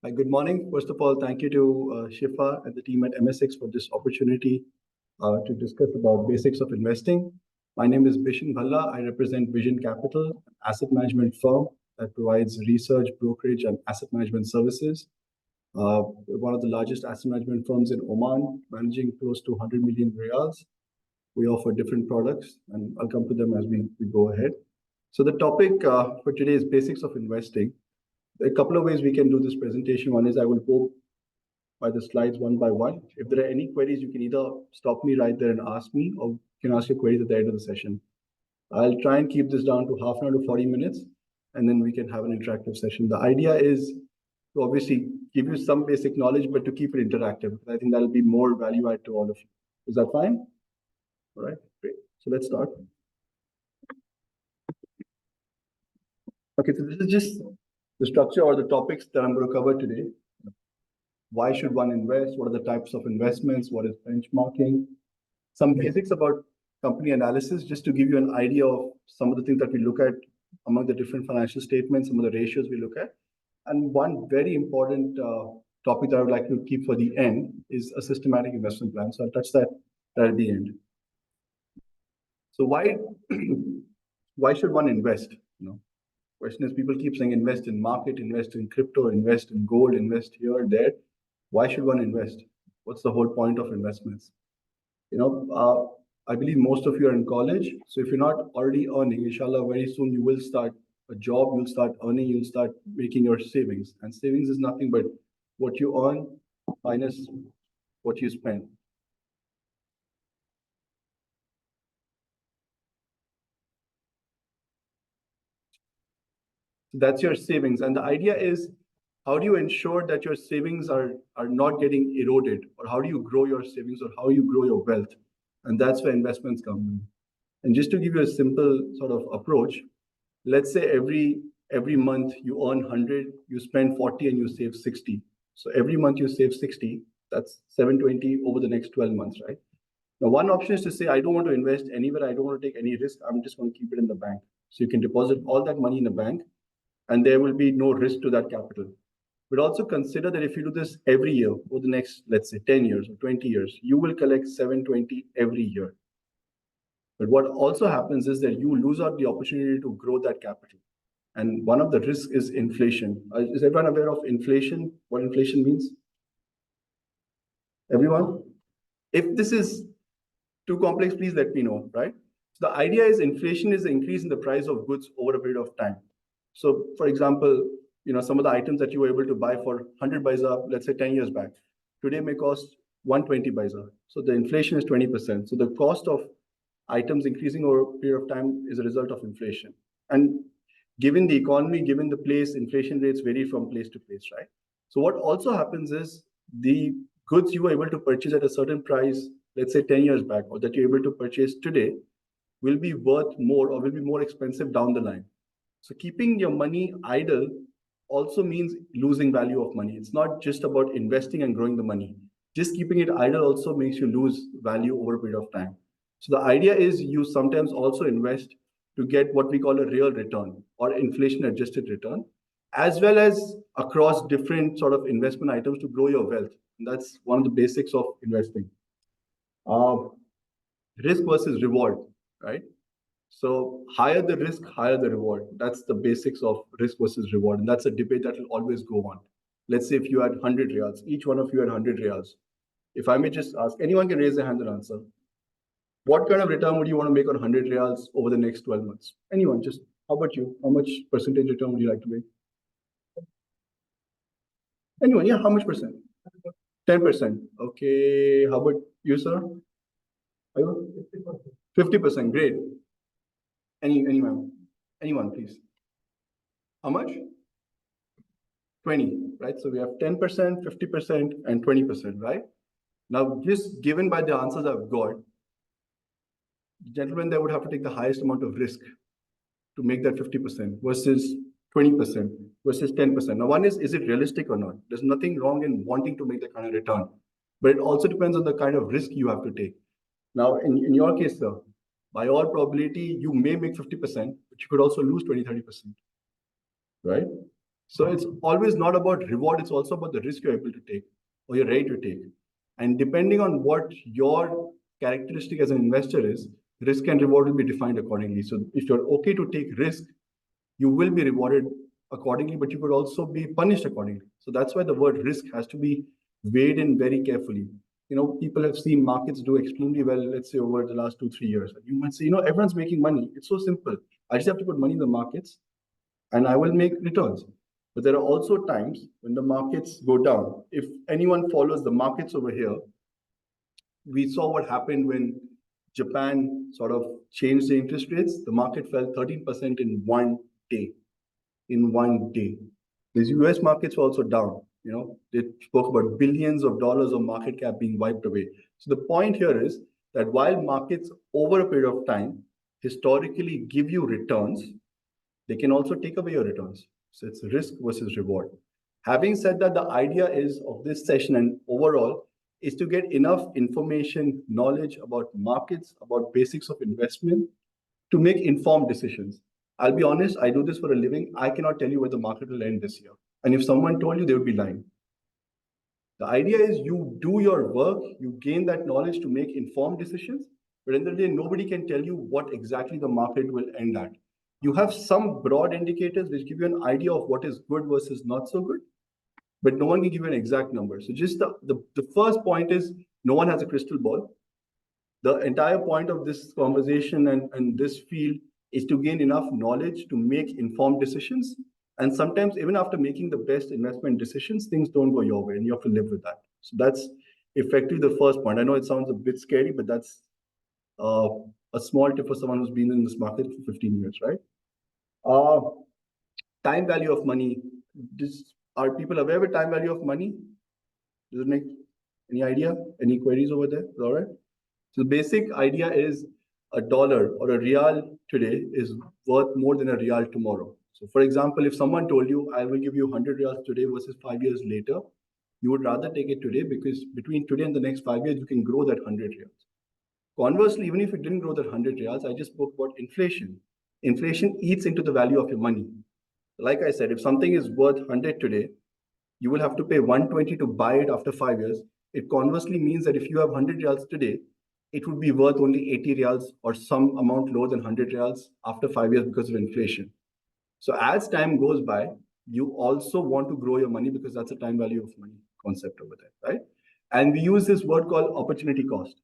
Good morning. First of all, thank you to Shifa and the team at MSX for this opportunity to discuss about basics of investing. My name is Bishan Bhalla. I represent Vision Capital, an asset management firm that provides research, brokerage, and asset management services. We're one of the largest asset management firms in Oman, managing close to 100 million riyals. We offer different products, and I'll come to them as we go ahead. So the topic for today is basics of investing. A couple of ways we can do this presentation. One is I will go by the slides one by one. If there are any queries, you can either stop me right there and ask me, or you can ask your queries at the end of the session. I'll try and keep this down to half an hour to 40 minutes, and then we can have an interactive session. The idea is to obviously give you some basic knowledge, but to keep it interactive. I think that'll be more value add to all of you. Is that fine? All right, great. So let's start. Okay, so this is just the structure or the topics that I'm going to cover today. Why should one invest? What are the types of investments? What is benchmarking? Some basics about company analysis, just to give you an idea of some of the things that we look at among the different financial statements, some of the ratios we look at. And one very important topic that I would like to keep for the end is a systematic investment plan. So I'll touch that at the end. So why should one invest? Question is, people keep saying invest in market, invest in crypto, invest in gold, invest here, there. Why should one invest? What's the whole point of investments? I believe most of you are in college. So if you're not already earning, inshallah, very soon you will start a job, you'll start earning, you'll start making your savings. And savings is nothing but what you earn minus what you spend. That's your savings. And the idea is, how do you ensure that your savings are not getting eroded? Or how do you grow your savings, or how you grow your wealth? And that's where investments come in. And just to give you a simple sort of approach, let's say every month you earn 100, you spend 40 and you save 60. So every month you save 60, that's 720 over the next 12 months, right? Now, one option is to say, I don't want to invest anywhere. I don't want to take any risk. I'm just going to keep it in the bank. So you can deposit all that money in the bank, and there will be no risk to that capital. But also consider that if you do this every year for the next, let's say 10 years or 20 years, you will collect 720 every year. But what also happens is that you lose out the opportunity to grow that capital. And one of the risks is inflation. Is everyone aware of inflation? What inflation means? Everyone? If this is too complex, please let me know, right? So the idea is inflation is the increase in the price of goods over a period of time. So for example, some of the items that you were able to buy for 100 paisa, let's say 10 years back, today may cost 120 paisa. So the inflation is 20%. So the cost of items increasing over a period of time is a result of inflation. And given the economy, given the place, inflation rates vary from place to place, right? So what also happens is the goods you were able to purchase at a certain price, let's say 10 years back, or that you're able to purchase today, will be worth more or will be more expensive down the line. So keeping your money idle also means losing value of money. It's not just about investing and growing the money. Just keeping it idle also makes you lose value over a period of time. So the idea is you sometimes also invest to get what we call a real return or inflation adjusted return, as well as across different sort of investment items to grow your wealth. And that's one of the basics of investing. Risk versus reward, right? So higher the risk, higher the reward. That's the basics of risk versus reward. And that's a debate that will always go on. Let's say if you had 100 riyals, each one of you had 100 riyals. If I may just ask, anyone can raise their hand and answer. What kind of return would you want to make on 100 riyals over the next 12 months? Anyone, just, how about you? How much percentage return would you like to make? Anyone, yeah, how much percent? 10%. Okay, how about you, sir? 50%, great. Anyone, please. How much? 20, right? So we have 10%, 50%, and 20%, right? Now, just given by the answers I've got, gentlemen, they would have to take the highest amount of risk to make that 50% versus 20% versus 10%. Now, one is it realistic or not? There's nothing wrong in wanting to make that kind of return, but it also depends on the kind of risk you have to take. Now, in your case, sir, by all probability, you may make 50%, but you could also lose 20, 30%, right? So it's always not about reward, it's also about the risk you're able to take or you're ready to take. And depending on what your characteristic as an investor is, risk and reward will be defined accordingly. So if you're okay to take risk, you will be rewarded accordingly, but you could also be punished accordingly. So that's why the word risk has to be weighed in very carefully. People have seen markets do extremely well, let's say over the last 2-3 years. You might say, everyone's making money. It's so simple. I just have to put money in the markets and I will make returns. But there are also times when the markets go down. If anyone follows the markets over here, we saw what happened when Japan sort of changed the interest rates. The market fell 13% in one day. In one day. The US markets were also down. They spoke about billions of dollars of market cap being wiped away. So the point here is that while markets over a period of time historically give you returns, they can also take away your returns. So it's risk versus reward. Having said that, the idea is of this session and overall is to get enough information, knowledge about markets, about basics of investment to make informed decisions. I'll be honest, I do this for a living. I cannot tell you where the market will end this year. And if someone told you, they would be lying. The idea is you do your work, you gain that knowledge to make informed decisions, but in the end of the day, nobody can tell you what exactly the market will end at. You have some broad indicators which give you an idea of what is good versus not so good, but no one can give you an exact number. So just the first point is no one has a crystal ball. The entire point of this conversation and this field is to gain enough knowledge to make informed decisions. And sometimes even after making the best investment decisions, things don't go your way and you have to live with that. So that's effectively the first point. I know it sounds a bit scary, but that's a small tip for someone who's been in this market for 15 years, right? Time value of money. Are people aware with time value of money? Does it make any idea? Any queries over there? All right. So the basic idea is a dollar or a real today is worth more than a real tomorrow. So for example, if someone told you, I will give you 100 reals today versus 5 years later, you would rather take it today because between today and the next 5 years, you can grow that 100 reals. Conversely, even if you didn't grow that 100 reals, I just spoke about inflation. Inflation eats into the value of your money. Like I said, if something is worth 100 today, you will have to pay 120 to buy it after 5 years. It conversely means that if you have 100 reals today, it would be worth only 80 reals or some amount lower than 100 reals after 5 years because of inflation. So as time goes by, you also want to grow your money because that's a time value of money concept over there, right? And we use this word called opportunity cost.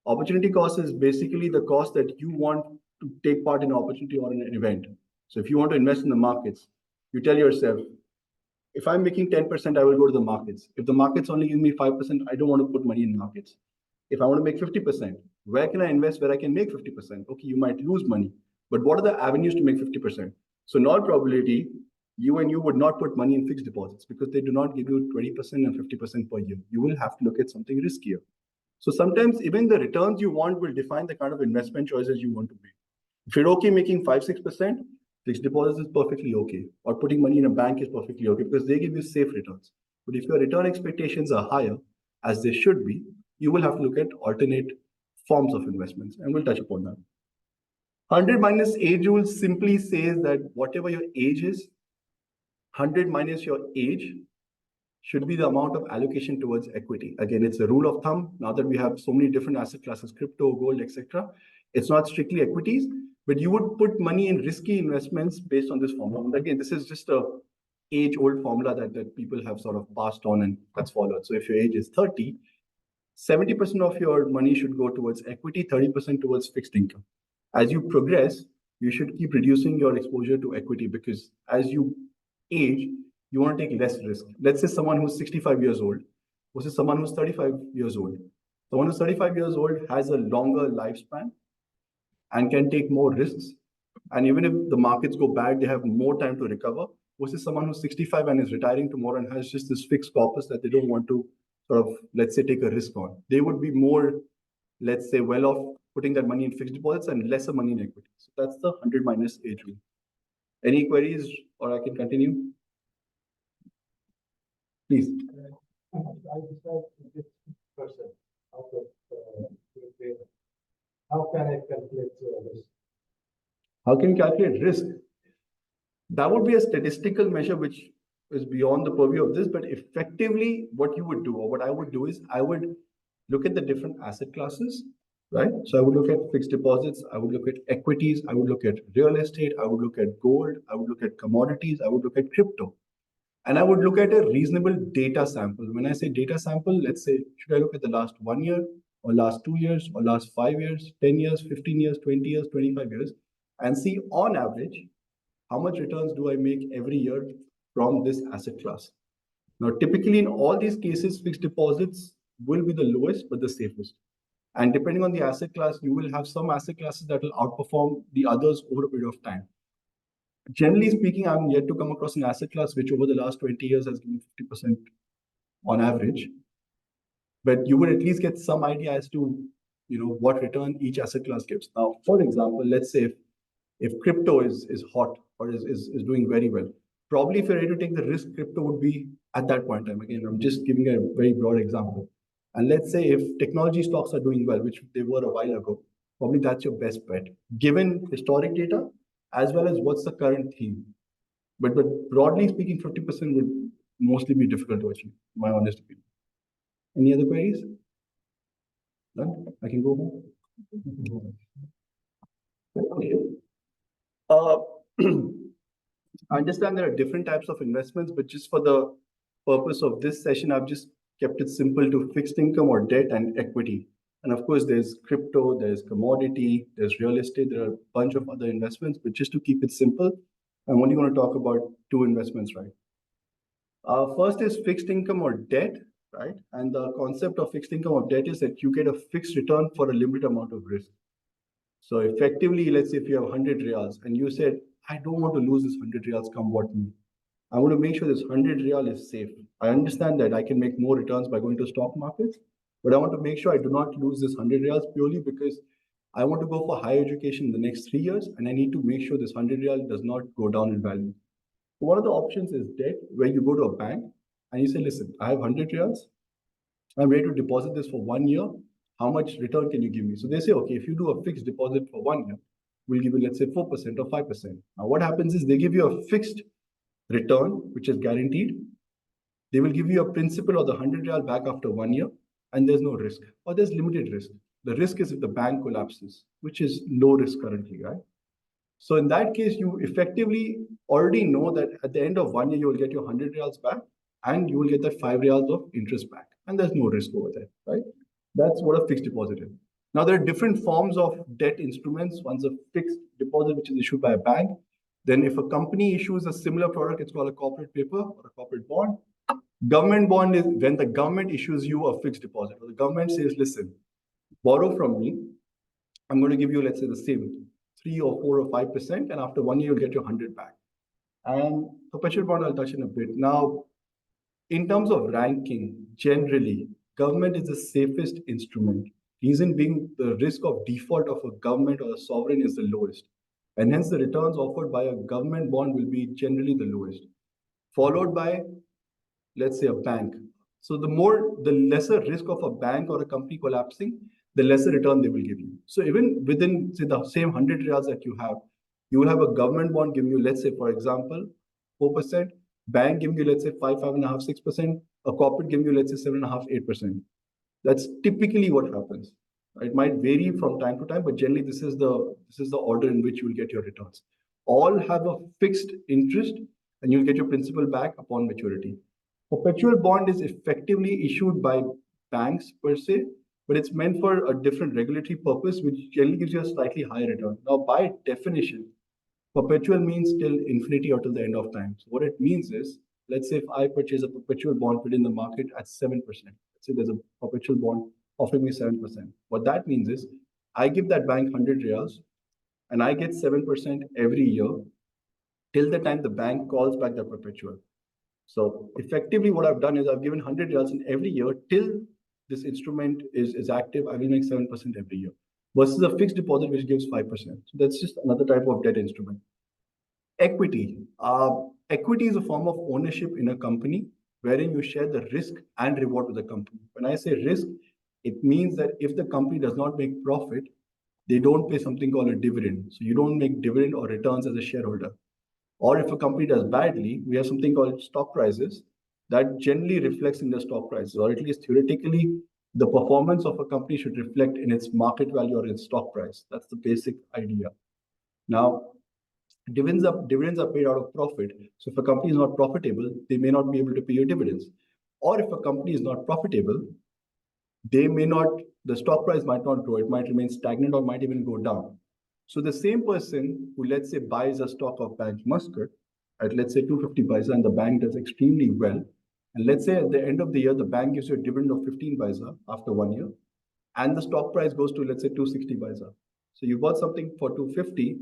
Opportunity cost is basically the cost that you want to take part in an opportunity or in an event. So if you want to invest in the markets, you tell yourself, if I'm making 10%, I will go to the markets. If the markets only give me 5%, I don't want to put money in markets. If I want to make 50%, where can I invest where I can make 50%? Okay, you might lose money, but what are the avenues to make 50%? So in all probability, you would not put money in fixed deposits because they do not give you 20% and 50% per year. You will have to look at something riskier. So sometimes even the returns you want will define the kind of investment choices you want to make. If you're okay making 5-6%, fixed deposits is perfectly okay. Or putting money in a bank is perfectly okay because they give you safe returns. But if your return expectations are higher, as they should be, you will have to look at alternate forms of investments, and we'll touch upon that. 100 minus age rule simply says that whatever your age is, 100 minus your age should be the amount of allocation towards equity. Again, it's a rule of thumb. Now that we have so many different asset classes, crypto, gold, etc., it's not strictly equities, but you would put money in risky investments based on this formula. And again, this is just a age-old formula that people have sort of passed on and that's followed. So if your age is 30, 70% of your money should go towards equity, 30% towards fixed income. As you progress, you should keep reducing your exposure to equity because as you age, you want to take less risk. Let's say someone who's 65 years old versus someone who's 35 years old. Someone who's 35 years old has a longer lifespan and can take more risks. And even if the markets go bad, they have more time to recover versus someone who's 65 and is retiring tomorrow and has just this fixed corpus that they don't want to sort of, let's say, take a risk on. They would be more, let's say, well off putting that money in fixed deposits and lesser money in equity. So that's the 100 minus age rule. Any queries or I can continue? Please. I decide this person out of how can I calculate risk? How can you calculate risk? That would be a statistical measure which is beyond the purview of this, but effectively what you would do, or what I would do, is I would look at the different asset classes, right? So I would look at fixed deposits, I would look at equities, I would look at real estate, I would look at gold, I would look at commodities, I would look at crypto. And I would look at a reasonable data sample. When I say data sample, let's say, should I look at the last 1 year, or last 2 years, or last 5 years, 10 years, 15 years, 20 years, 25 years, and see on average, how much returns do I make every year from this asset class? Now, typically in all these cases, fixed deposits will be the lowest, but the safest. And depending on the asset class, you will have some asset classes that will outperform the others over a period of time. Generally speaking, I'm yet to come across an asset class which over the last 20 years has given 50% on average. But you would at least get some idea as to what return each asset class gives. Now, for example, let's say if crypto is hot or is doing very well, probably if you're ready to take the risk, crypto would be at that point in time. Again, I'm just giving a very broad example. And let's say if technology stocks are doing well, which they were a while ago, probably that's your best bet, given historic data as well as what's the current theme. But broadly speaking, 50% would mostly be difficult to achieve, in my honest opinion. Any other queries? None? I can go home. Okay. I understand there are different types of investments, but just for the purpose of this session, I've just kept it simple to fixed income or debt and equity. And of course, there's crypto, there's commodity, there's real estate, there are a bunch of other investments, but just to keep it simple, I'm only going to talk about two investments, right? First is fixed income or debt, right? And the concept of fixed income or debt is that you get a fixed return for a limited amount of risk. So effectively, let's say if you have 100 reals and you said, I don't want to lose this 100 reals come what may. I want to make sure this 100 real is safe. I understand that I can make more returns by going to stock markets, but I want to make sure I do not lose this 100 reals purely because I want to go for higher education in the next 3 years, and I need to make sure this 100 real does not go down in value. So one of the options is debt, where you go to a bank and you say, listen, I have 100 reals. I'm ready to deposit this for 1 year. How much return can you give me? So they say, okay, if you do a fixed deposit for 1 year, we'll give you, let's say, 4% or 5%. Now, what happens is they give you a fixed return, which is guaranteed. They will give you a principal or the 100 real back after 1 year, and there's no risk, or there's limited risk. The risk is if the bank collapses, which is low risk currently, right? So in that case, you effectively already know that at the end of 1 year, you will get your 100 reals back, and you will get that 5 reals of interest back, and there's no risk over there, right? That's what a fixed deposit is. Now, there are different forms of debt instruments. One's a fixed deposit, which is issued by a bank. Then if a company issues a similar product, it's called a corporate paper or a corporate bond. Government bond is when the government issues you a fixed deposit. Or the government says, listen, borrow from me. I'm going to give you, let's say, the same 3 or 4 or 5%. And after 1 year, you'll get your 100 back. And perpetual bond, I'll touch in a bit. Now, in terms of ranking, generally, government is the safest instrument. Reason being, the risk of default of a government or a sovereign is the lowest. And hence the returns offered by a government bond will be generally the lowest. Followed by, let's say, a bank. So the lesser risk of a bank or a company collapsing, the lesser return they will give you. So even within, say, the same 100 reals that you will have a government bond giving you, let's say, for example, 4%, bank giving you, let's say, 5.5, 6%, a corporate giving you, let's say, 7.5, 8%. That's typically what happens. It might vary from time to time, but generally this is the order in which you will get your returns. All have a fixed interest, and you'll get your principal back upon maturity. Perpetual bond is effectively issued by banks per se, but it's meant for a different regulatory purpose, which generally gives you a slightly higher return. Now, by definition, perpetual means till infinity or till the end of time. So what it means is, let's say if I purchase a perpetual bond put in the market at 7%, let's say there's a perpetual bond offering me 7%. What that means is, I give that bank 100 reals, and I get 7% every year till the time the bank calls back the perpetual. So effectively what I've done is I've given 100 reals, and every year till this instrument is active, I will make 7% every year versus a fixed deposit which gives 5%. So that's just another type of debt instrument. Equity. Equity is a form of ownership in a company wherein you share the risk and reward with the company. When I say risk, it means that if the company does not make profit, they don't pay something called a dividend. So you don't make dividend or returns as a shareholder. Or if a company does badly, we have something called stock prices that generally reflects in the stock prices, or at least theoretically, the performance of a company should reflect in its market value or its stock price. That's the basic idea. Now, dividends are paid out of profit. So if a company is not profitable, they may not be able to pay you dividends. Or if a company is not profitable, they may not, the stock price might not grow, it might remain stagnant or might even go down. So the same person who, let's say, buys a stock of Bank Muscat at, let's say, 250 paisa, and the bank does extremely well, and let's say at the end of the year, the bank gives you a dividend of 15 paisa after 1 year, and the stock price goes to, let's say, 260 paisa. So you bought something for 250,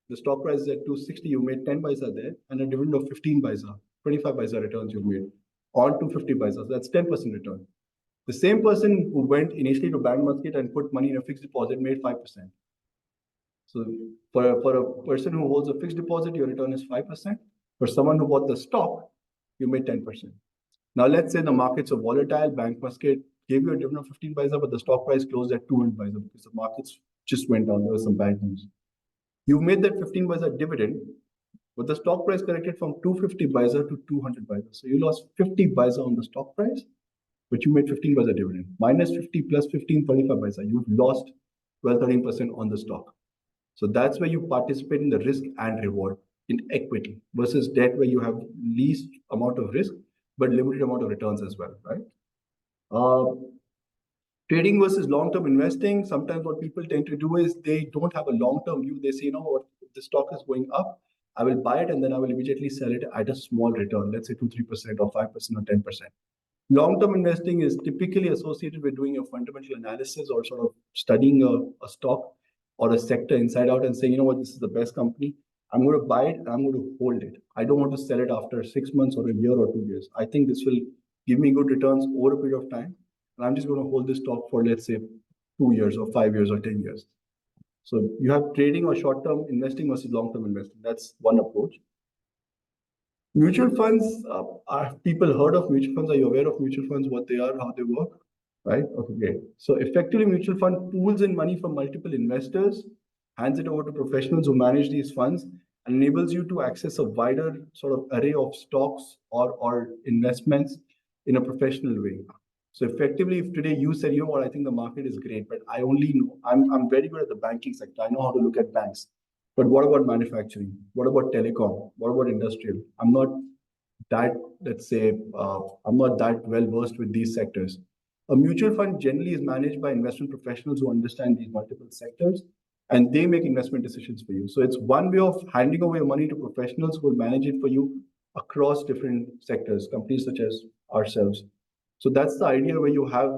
the stock price is at 260, you made 10 paisa there, and a dividend of 15 paisa, 25 paisa returns you made on 250 paisa. So that's 10% return. The same person who went initially to Bank Muscat and put money in a fixed deposit made 5%. So for a person who holds a fixed deposit, your return is 5%. For someone who bought the stock, you made 10%. Now let's say the markets are volatile, Bank Muscat gave you a dividend of 15 paisa, but the stock price closed at 200 paisa because the markets just went down. There was some bad news. You made that 15 paisa dividend, but the stock price corrected from 250 paisa to 200 paisa. So you lost 50 paisa on the stock price, but you made 15 paisa dividend. Minus 50 plus 15, 35 paisa. You've lost 12, 13% on the stock. So that's where you participate in the risk and reward in equity versus debt, where you have least amount of risk, but limited amount of returns as well, right? Trading versus long-term investing. Sometimes what people tend to do is they don't have a long-term view. They say, you know what, the stock is going up, I will buy it and then I will immediately sell it at a small return, let's say 2, 3% or 5% or 10%. Long-term investing is typically associated with doing a fundamental analysis or sort of studying a stock or a sector inside out and saying, you know what, this is the best company. I'm going to buy it and I'm going to hold it. I don't want to sell it after 6 months or a year or 2 years. I think this will give me good returns over a period of time. And I'm just going to hold this stock for, let's say, 2 years or 5 years or 10 years. So you have trading or short-term investing versus long-term investing. That's one approach. Mutual funds, are people heard of mutual funds? Are you aware of mutual funds, what they are, how they work? Right? Okay, great. So effectively, mutual fund pools in money from multiple investors, hands it over to professionals who manage these funds, and enables you to access a wider sort of array of stocks or investments in a professional way. So effectively, if today you said, you know what, I think the market is great, but I only know, I'm very good at the banking sector. I know how to look at banks. But what about manufacturing? What about telecom? What about industrial? I'm not that, let's say, I'm not that well versed with these sectors. A mutual fund generally is managed by investment professionals who understand these multiple sectors, and they make investment decisions for you. So it's one way of handing over your money to professionals who will manage it for you across different sectors, companies such as ourselves. So that's the idea, where you have,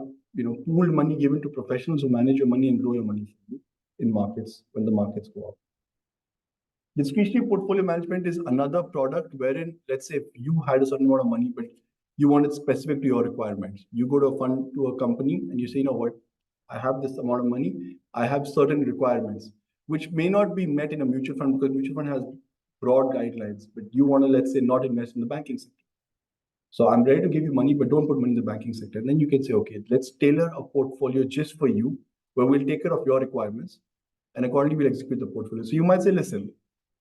pooled money given to professionals who manage your money and grow your money for you in markets when the markets go up. Discretionary portfolio management is another product wherein, let's say, if you had a certain amount of money, but you want it specific to your requirements. You go to a fund, to a company, and you say, you know what, I have this amount of money, I have certain requirements, which may not be met in a mutual fund because mutual fund has broad guidelines, but you want to, let's say, not invest in the banking sector. So I'm ready to give you money, but don't put money in the banking sector. And then you can say, okay, let's tailor a portfolio just for you, where we'll take care of your requirements, and accordingly we'll execute the portfolio. So you might say, listen,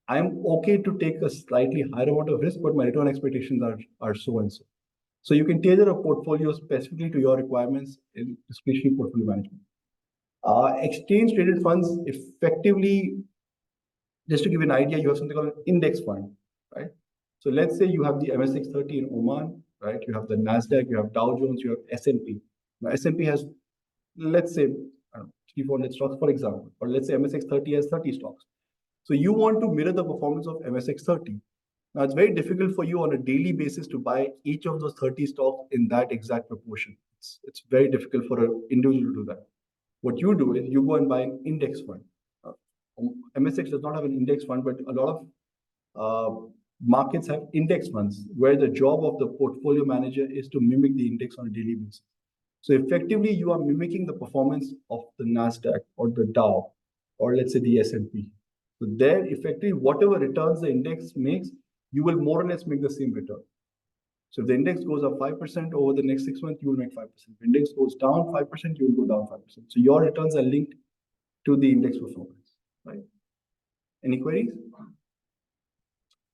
I'm okay to take a slightly higher amount of risk, but my return expectations are so and so. So you can tailor a portfolio specifically to your requirements in discretionary portfolio management. Exchange traded funds, effectively, just to give you an idea, you have something called an index fund, right? So let's say you have the MSX 30 in Oman, right? You have the Nasdaq, you have Dow Jones, you have S&P. Now S&P has, let's say, I don't know, 300-400 stocks, for example, or let's say MSX 30 has 30 stocks. So you want to mirror the performance of MSX 30. Now it's very difficult for you on a daily basis to buy each of those 30 stocks in that exact proportion. It's very difficult for an individual to do that. What you do is you go and buy an index fund. MSX does not have an index fund, but a lot of markets have index funds where the job of the portfolio manager is to mimic the index on a daily basis. So effectively, you are mimicking the performance of the Nasdaq or the Dow, or let's say the S&P. So there, effectively, whatever returns the index makes, you will more or less make the same return. So if the index goes up 5% over the next 6 months, you will make 5%. If the index goes down 5%, you will go down 5%. So your returns are linked to the index performance, right? Any queries?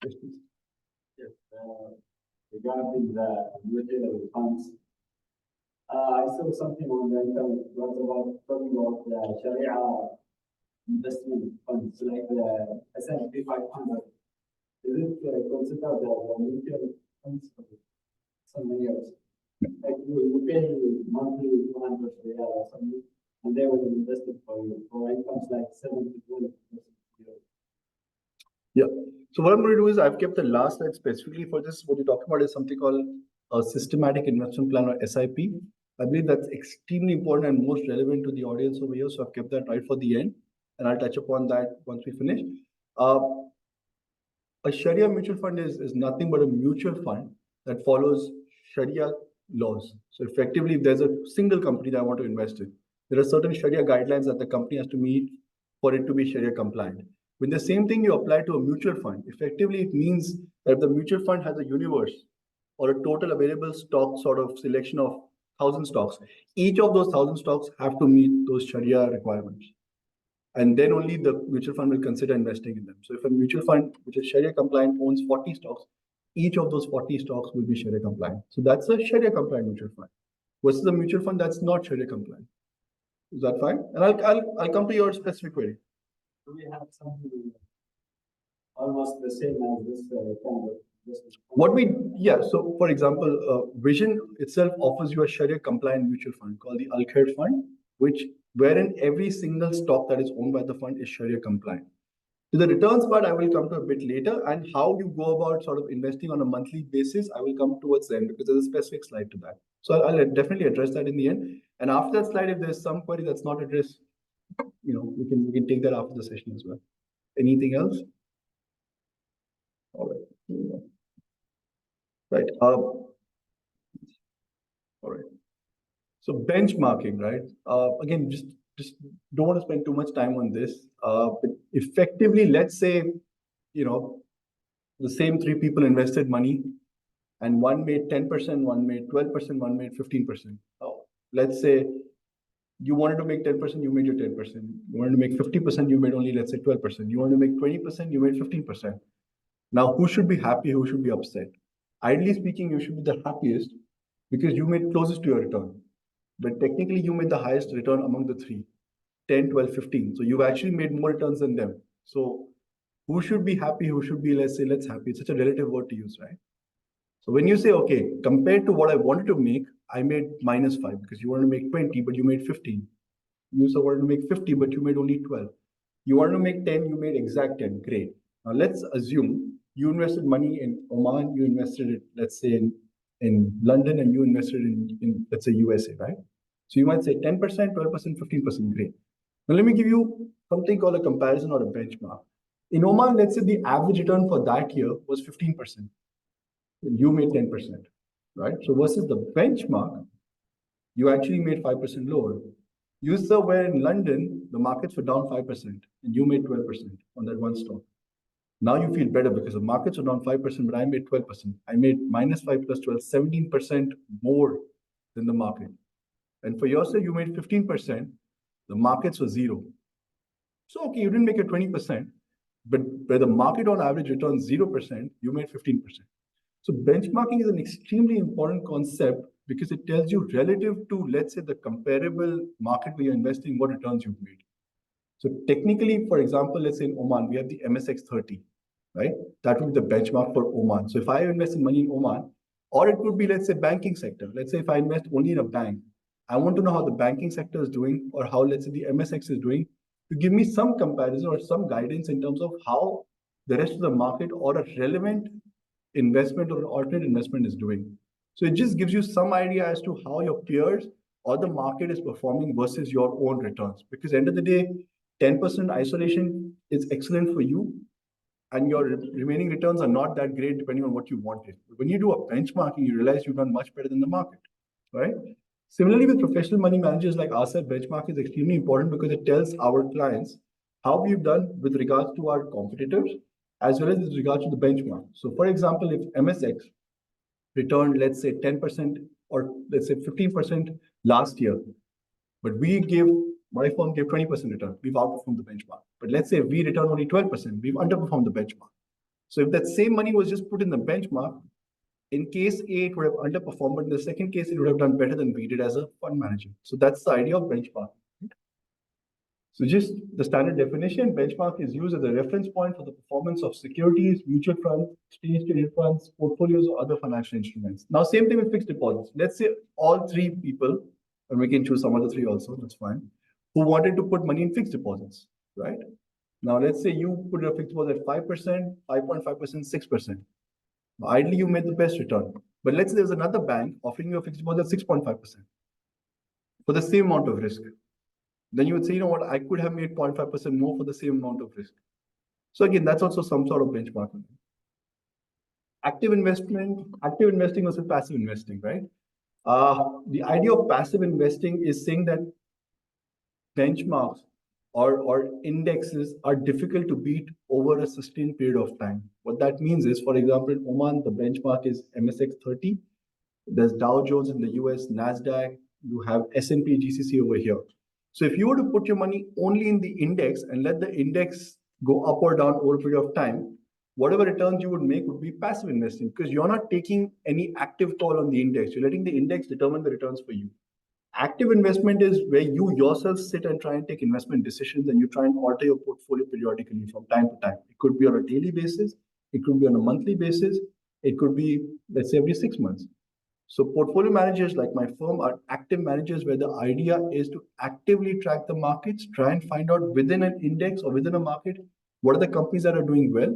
Yes, regarding the mutual funds, I saw something on the internet was about talking about the Sharia investment funds, like the S&P 500. Is it considered the mutual funds for some years? Like you pay monthly 200 riyal or something, and they will invest it for you for incomes like 7 to 12%. Yeah. So what I'm going to do is I've kept the last slide specifically for this. What you're talking about is something called a systematic investment plan, or SIP. I believe that's extremely important and most relevant to the audience over here. So I've kept that right for the end, and I'll touch upon that once we finish. A Sharia mutual fund is nothing but a mutual fund that follows Sharia laws. So effectively, if there's a single company that I want to invest in, there are certain Sharia guidelines that the company has to meet for it to be Sharia compliant. When the same thing you apply to a mutual fund, effectively it means that if the mutual fund has a universe or a total available stock sort of selection of 1,000 stocks, each of those 1,000 stocks have to meet those Sharia requirements. And then only the mutual fund will consider investing in them. So if a mutual fund, which is Sharia compliant, owns 40 stocks, each of those 40 stocks will be Sharia compliant. So that's a Sharia compliant mutual fund versus a mutual fund that's not Sharia compliant. Is that fine? And I'll come to your specific query. Do we have something almost the same as this kind of investment? So for example, Vision itself offers you a Sharia compliant mutual fund called the Al Khair Fund, wherein every single stock that is owned by the fund is Sharia compliant. To the returns part, I will come to a bit later, and how you go about sort of investing on a monthly basis, I will come towards the end because there's a specific slide to that. So I'll definitely address that in the end. And after that slide, if there's some query that's not addressed, we can take that after the session as well. Anything else? All right. Right. All right. So benchmarking, right? Again, just don't want to spend too much time on this. But effectively, let's say, the same three people invested money, and one made 10%, one made 12%, one made 15%. Let's say you wanted to make 10%, you made your 10%. You wanted to make 50%, you made only, let's say, 12%. You want to make 20%, you made 15%. Now, who should be happy? Who should be upset? Ideally speaking, you should be the happiest because you made closest to your return. But technically, you made the highest return among the three, 10, 12, 15. So you've actually made more returns than them. So who should be happy? Who should be, let's happy? It's such a relative word to use, right? So when you say, okay, compared to what I wanted to make, I made -5 because you wanted to make 20, but you made 15. You also wanted to make 50, but you made only 12. You wanted to make 10, you made exact 10. Great. Now let's assume you invested money in Oman, you invested it, let's say, in London, and you invested in let's say, USA, right? So you might say 10%, 12%, 15%. Great. Now let me give you something called a comparison or a benchmark. In Oman, let's say the average return for that year was 15%. You made 10%, right? So versus the benchmark, you actually made 5% lower. You sir were in London, the markets were down 5%, and you made 12% on that one stock. Now you feel better because the markets are down 5%, but I made 12%. I made -5 plus 12, 17% more than the market. And for yourself, you made 15%. The markets were zero. So, okay, you didn't make it 20%, but where the market on average returns 0%, you made 15%. So benchmarking is an extremely important concept because it tells you relative to, let's say, the comparable market where you're investing, what returns you've made. So technically, for example, let's say in Oman, we have the MSX 30, right? That would be the benchmark for Oman. So if I invest in money in Oman, or it could be, let's say, banking sector. Let's say if I invest only in a bank, I want to know how the banking sector is doing or how, let's say, the MSX is doing to give me some comparison or some guidance in terms of how the rest of the market or a relevant investment or an alternate investment is doing. So it just gives you some idea as to how your peers or the market is performing versus your own returns. Because end of the day, 10% isolation is excellent for you, and your remaining returns are not that great depending on what you wanted. But when you do a benchmarking, you realize you've done much better than the market, right? Similarly, with professional money managers like us, benchmark is extremely important because it tells our clients how we've done with regards to our competitors as well as with regards to the benchmark. So, for example, if MSX returned, let's say, 10% or let's say 15% last year, but my firm gave 20% return, we've outperformed the benchmark. But let's say we return only 12%, we've underperformed the benchmark. So if that same money was just put in the benchmark, in case A, it would have underperformed, but in the second case, it would have done better than we did as a fund manager. So that's the idea of benchmark. So just the standard definition, benchmark is used as a reference point for the performance of securities, mutual funds, exchange traded funds, portfolios, or other financial instruments. Now, same thing with fixed deposits. Let's say all three people, and we can choose some other three also, that's fine, who wanted to put money in fixed deposits, right? Now, let's say you put a fixed deposit at 5%, 5.5%, 6%. Ideally, you made the best return. But let's say there's another bank offering you a fixed deposit at 6.5% for the same amount of risk. Then you would say, you know what, I could have made 0.5% more for the same amount of risk. So again, that's also some sort of benchmarking. Active investing versus passive investing, right? The idea of passive investing is saying that benchmarks or indexes are difficult to beat over a sustained period of time. What that means is, for example, in Oman, the benchmark is MSX 30. There's Dow Jones in the US, NASDAQ, you have S&P GCC over here. So if you were to put your money only in the index and let the index go up or down over a period of time, whatever returns you would make would be passive investing because you're not taking any active call on the index. You're letting the index determine the returns for you. Active investment is where you yourself sit and try and take investment decisions and you try and alter your portfolio periodically from time to time. It could be on a daily basis. It could be on a monthly basis. It could be, let's say, every 6 months. So portfolio managers like my firm are active managers where the idea is to actively track the markets, try and find out within an index or within a market, what are the companies that are doing well,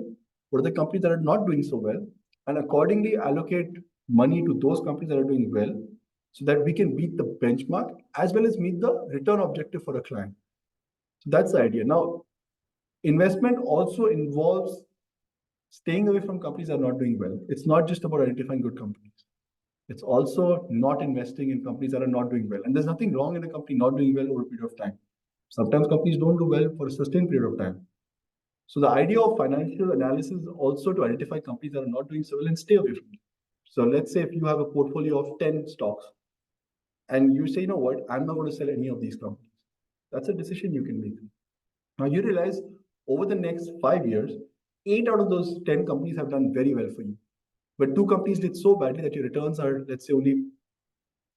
what are the companies that are not doing so well, and accordingly allocate money to those companies that are doing well so that we can beat the benchmark as well as meet the return objective for a client. So that's the idea. Now, investment also involves staying away from companies that are not doing well. It's not just about identifying good companies. It's also not investing in companies that are not doing well. And there's nothing wrong in a company not doing well over a period of time. Sometimes companies don't do well for a sustained period of time. So the idea of financial analysis is also to identify companies that are not doing so well and stay away from them. So let's say if you have a portfolio of 10 stocks and you say, you know what, I'm not going to sell any of these companies. That's a decision you can make. Now you realize over the next 5 years, 8 out of those 10 companies have done very well for you. But 2 companies did so badly that your returns are, let's say, only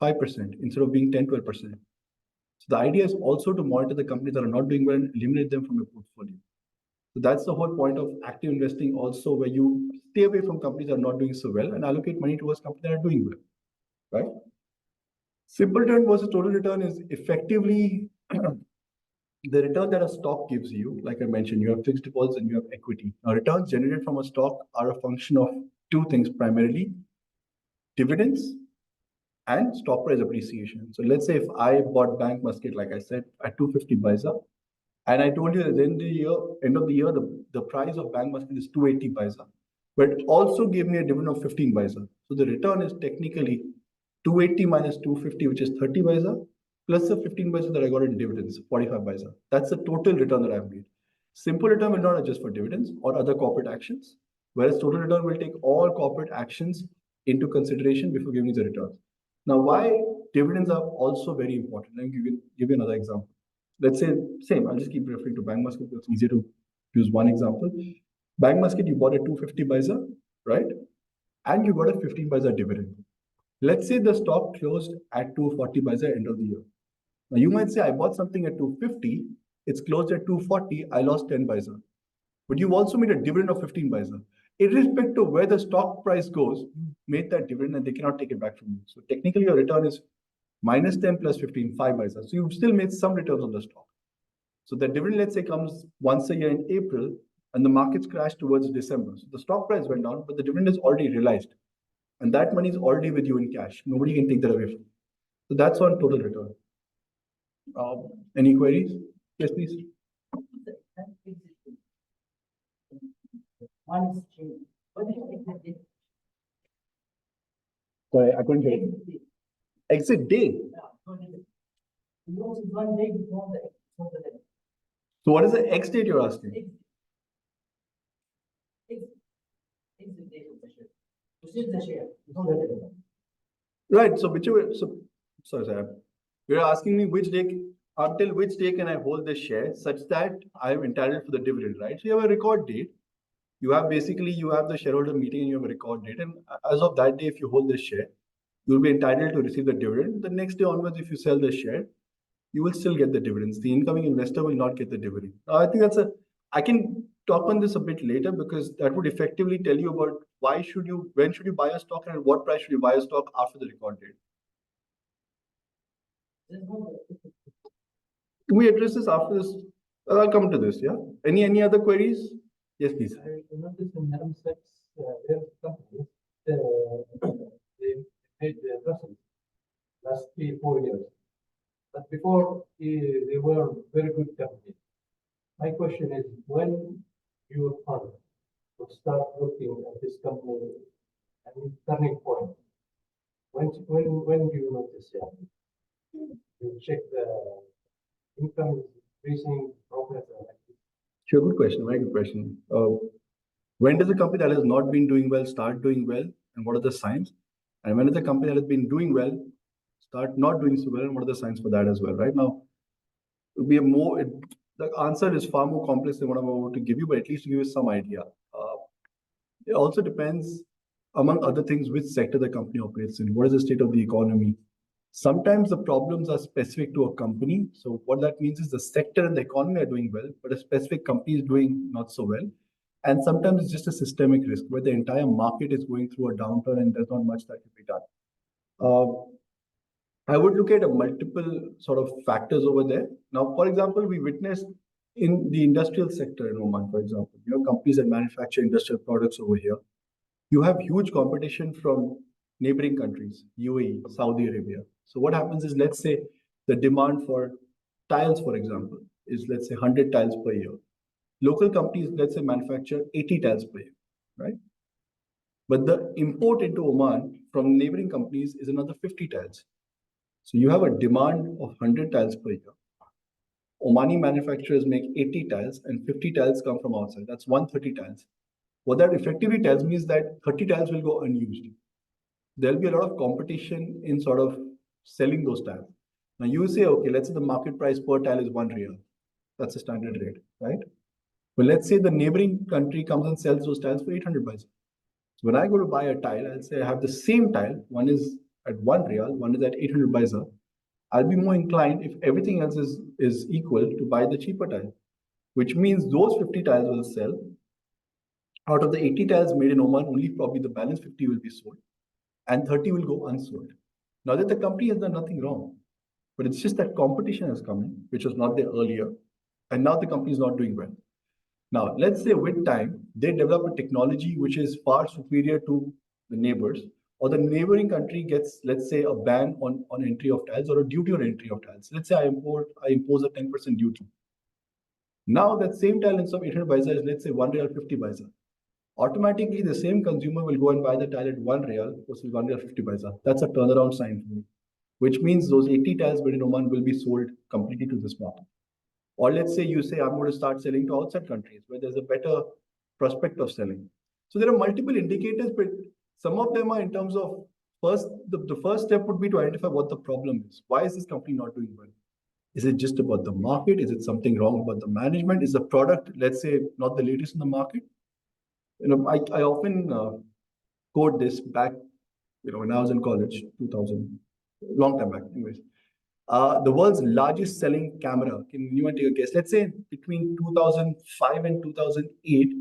5% instead of being 10, 12%. So the idea is also to monitor the companies that are not doing well and eliminate them from your portfolio. So that's the whole point of active investing also, where you stay away from companies that are not doing so well and allocate money towards companies that are doing well, right? Simple return versus total return is effectively the return that a stock gives you. Like I mentioned, you have fixed deposits and you have equity. Now, returns generated from a stock are a function of 2 things primarily: dividends and stock price appreciation. So let's say if I bought Bank Muscat, like I said, at 250 paisa, and I told you at the end of the year, the price of Bank Muscat is 280 paisa, but it also gave me a dividend of 15 paisa. So the return is technically 280 minus 250, which is 30 paisa, plus the 15 paisa that I got in dividends, 45 paisa. That's the total return that I've made. Simple return will not adjust for dividends or other corporate actions, whereas total return will take all corporate actions into consideration before giving the returns. Now, why dividends are also very important? Let me give you another example. Let's say, same, I'll just keep referring to Bank Muscat because it's easier to use one example. Bank Muscat, you bought at 250 paisa, right? And you got a 15 paisa dividend. Let's say the stock closed at 240 paisa end of the year. Now, you might say, I bought something at 250, it's closed at 240, I lost 10 paisa. But you've also made a dividend of 15 paisa. Irrespective of where the stock price goes, you made that dividend and they cannot take it back from you. So technically your return is minus 10 plus 15, 5 paisa. So you've still made some returns on the stock. So the dividend, let's say, comes once a year in April and the markets crash towards December. So the stock price went down, but the dividend is already realized. And that money is already with you in cash. Nobody can take that away from you. So that's on total return. Any queries? Yes, please. One is change. What is exactly? Sorry, I couldn't hear you. Exit day. You know, it's 1 day before the day. So what is the X date you're asking? Exit date of the share. To sell the share before the day. Right. So whichever. So sorry, sir. You're asking me which day, until which day can I hold this share such that I am entitled for the dividend, right? So you have a record date. You have the shareholder meeting and you have a record date. And as of that day, if you hold the share, you'll be entitled to receive the dividend. The next day onwards, if you sell the share, you will still get the dividends. The incoming investor will not get the dividend. Now, I think I can talk on this a bit later because that would effectively tell you about when should you buy a stock and at what price should you buy a stock after the record date. Can we address this after this? I'll come to this, yeah? Any other queries? Yes, please. I noticed in مسقط, their companies, they made the losses last 3-4 years. But before, they were very good companies. My question is, when your fund will start looking at this company and turning point, when do you notice it? You check the income is increasing, profits are active. Sure, good question, very good question. When does a company that has not been doing well start doing well, and what are the signs? And when does a company that has been doing well start not doing so well, and what are the signs for that as well? Right now, the answer is far more complex than what I'm about to give you, but at least to give you some idea. It also depends, among other things, which sector the company operates in. What is the state of the economy? Sometimes the problems are specific to a company. So what that means is the sector and the economy are doing well, but a specific company is doing not so well. And sometimes it's just a systemic risk where the entire market is going through a downturn and there's not much that can be done. I would look at a multiple sort of factors over there. Now, for example, we witnessed in the industrial sector in Oman, for example, companies that manufacture industrial products over here, you have huge competition from neighboring countries, UAE, Saudi Arabia. So what happens is, let's say the demand for tiles, for example, is, let's say, 100 tiles per year. Local companies, let's say, manufacture 80 tiles per year, right? But the import into Oman from neighboring companies is another 50 tiles. So you have a demand of 100 tiles per year. Omani manufacturers make 80 tiles and 50 tiles come from outside. That's 130 tiles. What that effectively tells me is that 30 tiles will go unused. There'll be a lot of competition in sort of selling those tiles. Now you say, okay, let's say the market price per tile is 1 riyal. That's a standard rate, right? But let's say the neighboring country comes and sells those tiles for 800 paisa. So when I go to buy a tile, I'll say I have the same tile. One is at 1 riyal, one is at 800 paisa. I'll be more inclined, if everything else is equal, to buy the cheaper tile, which means those 50 tiles will sell. Out of the 80 tiles made in Oman, only probably the balance 50 will be sold and 30 will go unsold. Now that the company has done nothing wrong, but it's just that competition has come in, which was not there earlier. And now the company is not doing well. Now, let's say with time, they develop a technology which is far superior to the neighbors, or the neighboring country gets, let's say, a ban on entry of tiles or a duty on entry of tiles. Let's say I impose a 10% duty. Now that same tile instead of 800 paisa is, let's say, 1 riyal 50 paisa. Automatically, the same consumer will go and buy the tile at 1 riyal versus 1 riyal 50 paisa. That's a turnaround sign for me, which means those 80 tiles made in Oman will be sold completely to this market. Or let's say you say, I'm going to start selling to outside countries where there's a better prospect of selling. So there are multiple indicators, but some of them are in terms of the first step would be to identify what the problem is. Why is this company not doing well? Is it just about the market? Is it something wrong about the management? Is the product, let's say, not the latest in the market? I often quote this back, when I was in college, 2000, long time back, anyways. The world's largest selling camera. Can anyone take a guess? Let's say between 2005 and 2008,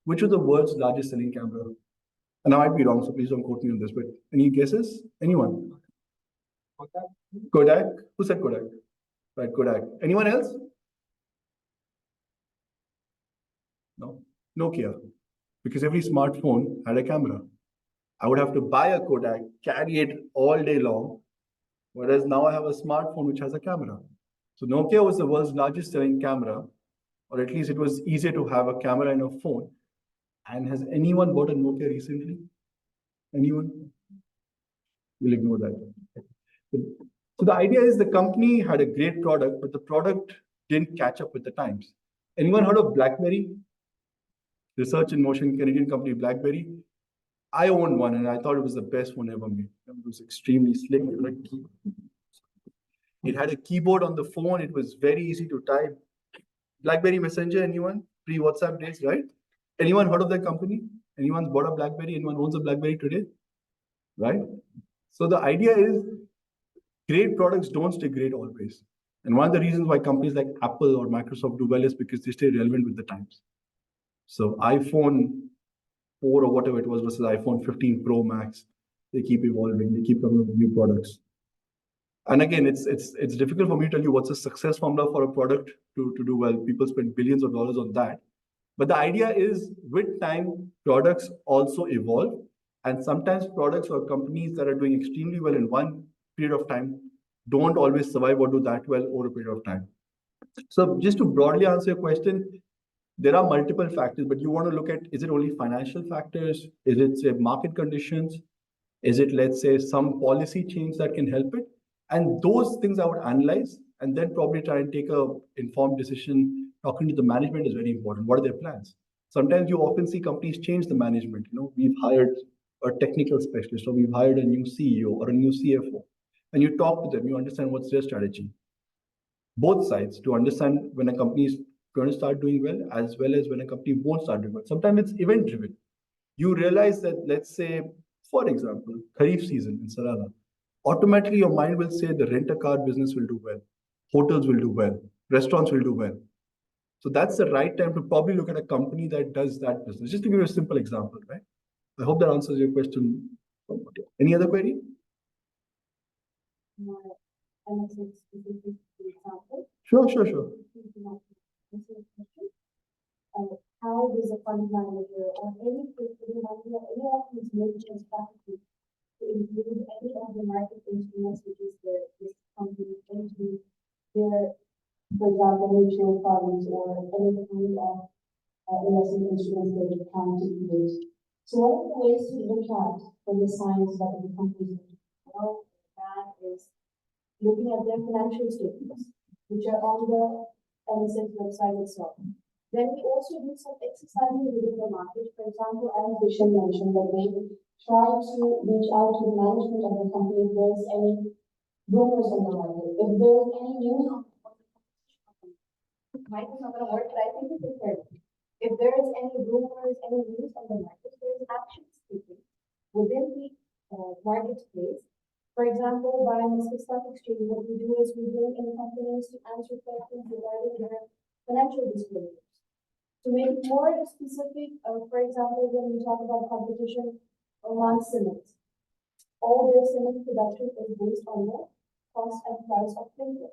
which was the world's largest selling camera? And I might be wrong, so please don't quote me on this, but any guesses? Anyone? Kodak? Who said Kodak? Right, Kodak. Anyone else? No? Nokia. Because every smartphone had a camera. I would have to buy a Kodak, carry it all day long, whereas now I have a smartphone which has a camera. So Nokia was the world's largest selling camera, or at least it was easier to have a camera in a phone. And has anyone bought a Nokia recently? Anyone? We'll ignore that. So the idea is the company had a great product, but the product didn't catch up with the times. Anyone heard of BlackBerry? Research in motion, Canadian company BlackBerry. I owned one and I thought it was the best one ever made. It was extremely slick. It had a keyboard on the phone. It was very easy to type. BlackBerry Messenger, anyone? Pre-WhatsApp days, right? Anyone heard of that company? Anyone's bought a BlackBerry? Anyone owns a BlackBerry today? Right? So the idea is great products don't stay great always. And one of the reasons why companies like Apple or Microsoft do well is because they stay relevant with the times. So iPhone 4 or whatever it was versus iPhone 15 Pro Max, they keep evolving, they keep coming up with new products. And again, it's difficult for me to tell you what's a success formula for a product to do well. People spend billions of dollars on that. But the idea is with time, products also evolve. And sometimes products or companies that are doing extremely well in one period of time don't always survive or do that well over a period of time. So just to broadly answer your question, there are multiple factors, but you want to look at, is it only financial factors? Is it, say, market conditions? Is it, let's say, some policy change that can help it? And those things I would analyze and then probably try and take a informed decision. Talking to the management is very important. What are their plans? Sometimes you often see companies change the management. We've hired a technical specialist, or we've hired a new CEO or a new CFO. And you talk to them, you understand what's their strategy. Both sides, to understand when a company is going to start doing well, as well as when a company won't start doing well. Sometimes it's event driven. You realize that, let's say, for example, Kharif season in Sarala, automatically your mind will say the rent-a-car business will do well, hotels will do well, restaurants will do well. So that's the right time to probably look at a company that does that business. Just to give you a simple example, right? I hope that answers your question. Any other query? Sure. How does a fund manager or any portfolio manager, any of these management strategies to include any of the market instruments, which is this company into their, for example, mutual funds or any kind of investment instruments that they plan to use. So one of the ways to look at for the signs that the companies know that is looking at their financial statements, which are on the NSF website itself. Then we also do some exercises within the market. For example, as Vishen mentioned, that they try to reach out to the management of the company if there's any rumors on the market. If there's any news on might is not going to work, but I think it's important. If there is any rumors, any news on the market, there is action taken within the marketplace. For example, by Musqat Stock Exchange, what we do is we bring in companies to answer questions regarding their financial disclosures. To make it more specific, for example, when we talk about competition among cement, all their cement production is based on the cost and price of clinker,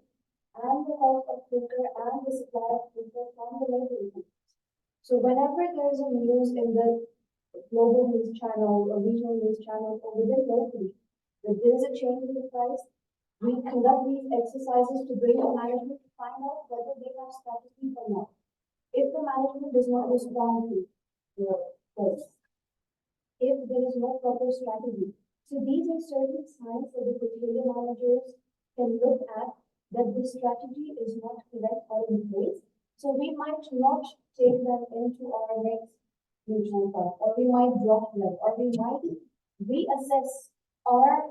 and the cost of clinker and the supply of clinker from the local companies. So whenever there is a news in the global news channel or regional news channel or within locally, that there is a change in the price, we conduct these exercises to bring the management to find out whether they have strategy or not. If the management does not respond to the post, if there is no proper strategy, so these are certain signs that the portfolio managers can look at that the strategy is not correct or in place. So we might not take them into our next mutual fund, or we might drop them, or we might reassess our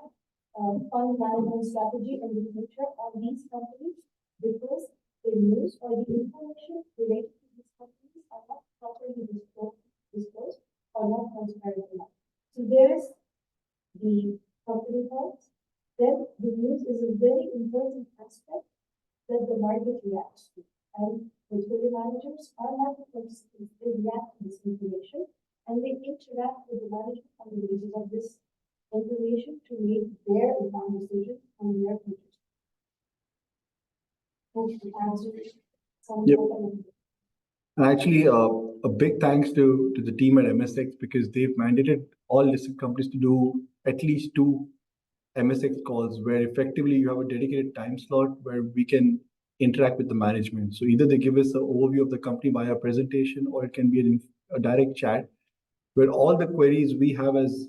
fund management strategy in the future on these companies because the news or the information related to these companies are not properly disclosed or not transparent enough. So there's the company part. Then the news is a very important aspect that the market reacts to. And portfolio managers are market participants. They react to this information and they interact with the management on the basis of this information to make their informed decisions on their futures. Yep. And actually, a big thanks to the team at MSX because they've mandated all listed companies to do at least 2 MSX calls where effectively you have a dedicated time slot where we can interact with the management. So either they give us an overview of the company via presentation, or it can be a direct chat where all the queries we have as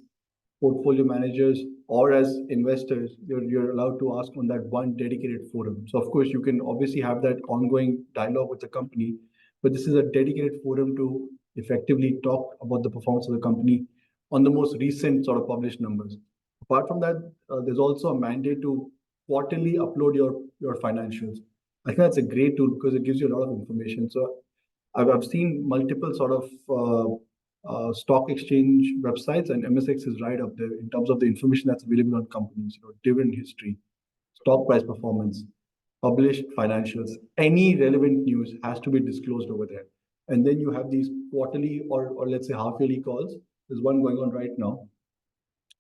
portfolio managers or as investors, you're allowed to ask on that one dedicated forum. So of course, you can obviously have that ongoing dialogue with the company, but this is a dedicated forum to effectively talk about the performance of the company on the most recent sort of published numbers. Apart from that, there's also a mandate to quarterly upload your financials. I think that's a great tool because it gives you a lot of information. So I've seen multiple sort of stock exchange websites, and MSX is right up there in terms of the information that's available on companies, dividend history, stock price performance, published financials, any relevant news has to be disclosed over there. And then you have these quarterly or let's say half-yearly calls. There's one going on right now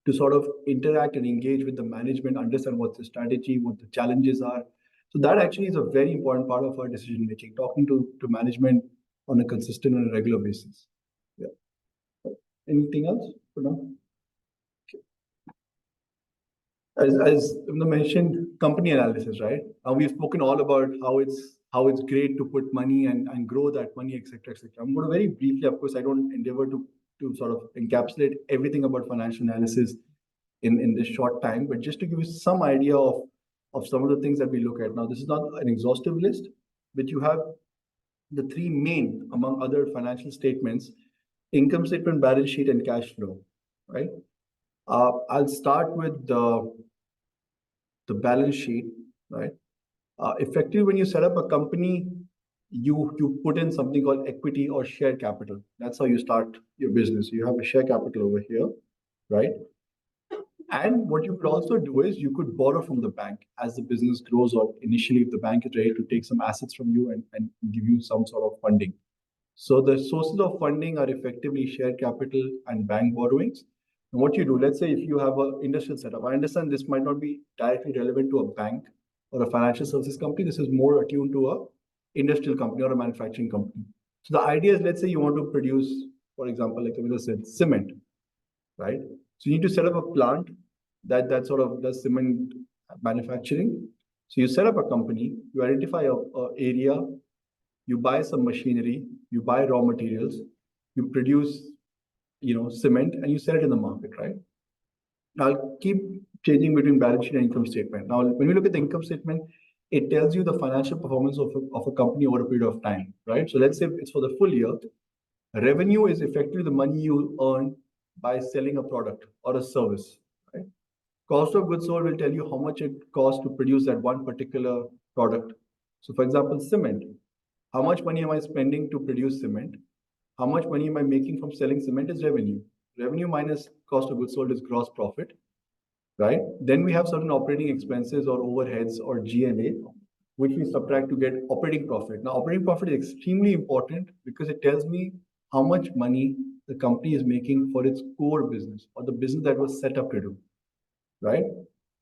to sort of interact and engage with the management, understand what the strategy, what the challenges are. So that actually is a very important part of our decision making, talking to management on a consistent and regular basis. Yeah. Anything else for now? As mentioned, company analysis, right? We've spoken all about how it's great to put money and grow that money, etc., etc. I'm going to very briefly, of course, I don't endeavor to sort of encapsulate everything about financial analysis in this short time, but just to give you some idea of some of the things that we look at. Now, this is not an exhaustive list, but you have the three main, among other financial statements: income statement, balance sheet, and cash flow, right? I'll start with the balance sheet, right? Effectively, when you set up a company, you put in something called equity or share capital. That's how you start your business. You have a share capital over here, right? And what you could also do is you could borrow from the bank as the business grows, or initially if the bank is ready to take some assets from you and give you some sort of funding. So the sources of funding are effectively share capital and bank borrowings. And what you do, let's say if you have an industrial setup, I understand this might not be directly relevant to a bank or a financial services company. This is more attuned to a industrial company or a manufacturing company. So the idea is, let's say you want to produce, for example, like I said, cement, right? So you need to set up a plant that sort of does cement manufacturing. So you set up a company, you identify a area, you buy some machinery, you buy raw materials, you produce, cement, and you sell it in the market, right? Now, I'll keep changing between balance sheet and income statement. Now, when we look at the income statement, it tells you the financial performance of a company over a period of time, right? So let's say it's for the full year. Revenue is effectively the money you earn by selling a product or a service, right? Cost of goods sold will tell you how much it costs to produce that one particular product. So, for example, cement. How much money am I spending to produce cement? How much money am I making from selling cement is revenue. Revenue minus cost of goods sold is gross profit, right? Then we have certain operating expenses or overheads or G&A, which we subtract to get operating profit. Now, operating profit is extremely important because it tells me how much money the company is making for its core business or the business that was set up to do, right?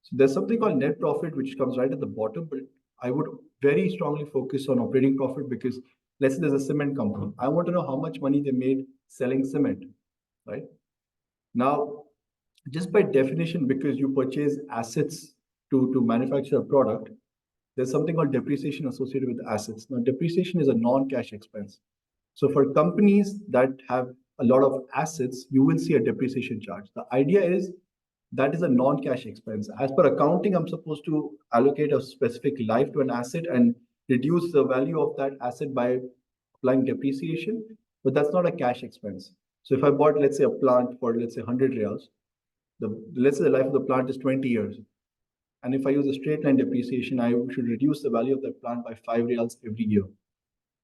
So there's something called net profit, which comes right at the bottom, but I would very strongly focus on operating profit because let's say there's a cement company. I want to know how much money they made selling cement, right? Now, just by definition, because you purchase assets to manufacture a product, there's something called depreciation associated with assets. Now, depreciation is a non-cash expense. So for companies that have a lot of assets, you will see a depreciation charge. The idea is that is a non-cash expense. As per accounting, I'm supposed to allocate a specific life to an asset and reduce the value of that asset by applying depreciation, but that's not a cash expense. So if I bought, let's say, a plant for, let's say, 100 reals, let's say the life of the plant is 20 years. And if I use a straight line depreciation, I should reduce the value of that plant by 5 reals every year.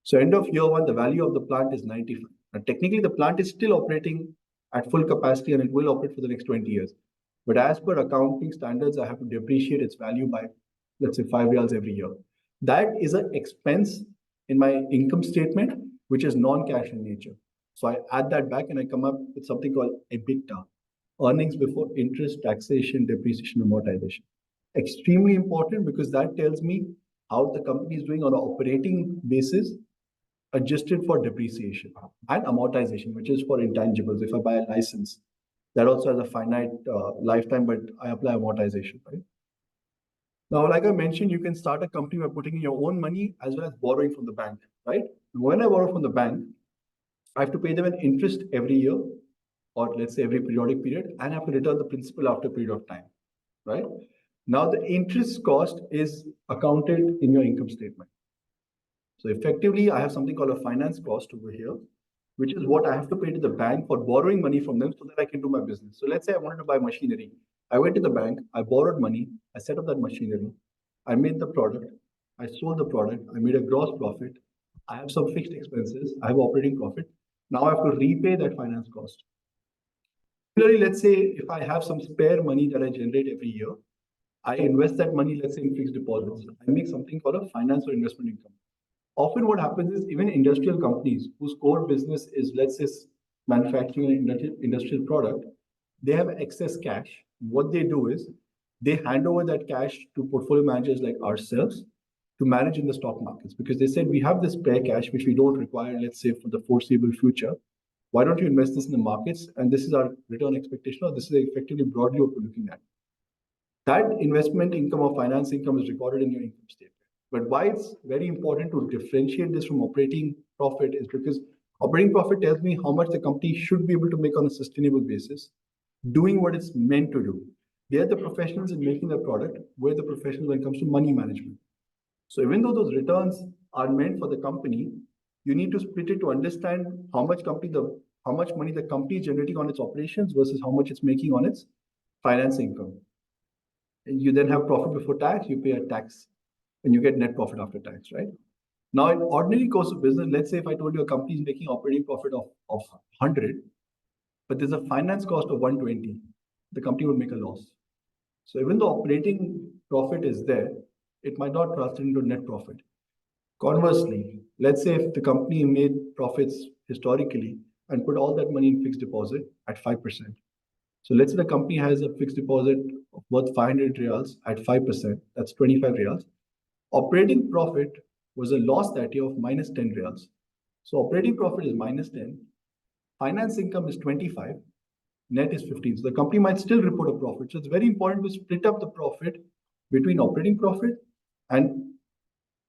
So end of year one, the value of the plant is 95. Now, technically, the plant is still operating at full capacity and it will operate for the next 20 years. But as per accounting standards, I have to depreciate its value by, let's say, 5 reals every year. That is an expense in my income statement, which is non-cash in nature. So I add that back and I come up with something called EBITDA, earnings before interest, taxation, depreciation, amortization. Extremely important because that tells me how the company is doing on an operating basis, adjusted for depreciation and amortization, which is for intangibles. If I buy a license, that also has a finite lifetime, but I apply amortization, right? Now, like I mentioned, you can start a company by putting in your own money as well as borrowing from the bank, right? When I borrow from the bank, I have to pay them an interest every year, or let's say every periodic period, and I have to return the principal after a period of time, right? Now, the interest cost is accounted in your income statement. So effectively, I have something called a finance cost over here, which is what I have to pay to the bank for borrowing money from them so that I can do my business. So let's say I wanted to buy machinery. I went to the bank, I borrowed money, I set up that machinery, I made the product, I sold the product, I made a gross profit, I have some fixed expenses, I have operating profit. Now I have to repay that finance cost. Similarly, let's say if I have some spare money that I generate every year, I invest that money, let's say in fixed deposits. I make something called a finance or investment income. Often what happens is even industrial companies whose core business is, let's say, manufacturing an industrial product, they have excess cash. What they do is they hand over that cash to portfolio managers like ourselves to manage in the stock markets, because they said we have this spare cash which we don't require, let's say, for the foreseeable future. Why don't you invest this in the markets? And this is our return expectation, or this is effectively broadly what we're looking at. That investment income or finance income is recorded in your income statement. But why it's very important to differentiate this from operating profit is because operating profit tells me how much the company should be able to make on a sustainable basis, doing what it's meant to do. They're the professionals in making the product. We're the professionals when it comes to money management. So even though those returns are meant for the company, you need to split it to understand how much money the company is generating on its operations versus how much it's making on its finance income. And you then have profit before tax, you pay a tax, and you get net profit after tax, right? Now, in ordinary course of business, let's say if I told you a company is making operating profit of 100, but there's a finance cost of 120, the company would make a loss. So even though operating profit is there, it might not translate into net profit. Conversely, let's say if the company made profits historically and put all that money in fixed deposit at 5%. So let's say the company has a fixed deposit worth 500 reals at 5%, that's 25 reals. Operating profit was a loss that year of minus 10 reals. So operating profit is minus 10, finance income is 25, net is 15. So the company might still report a profit. So it's very important to split up the profit between operating profit and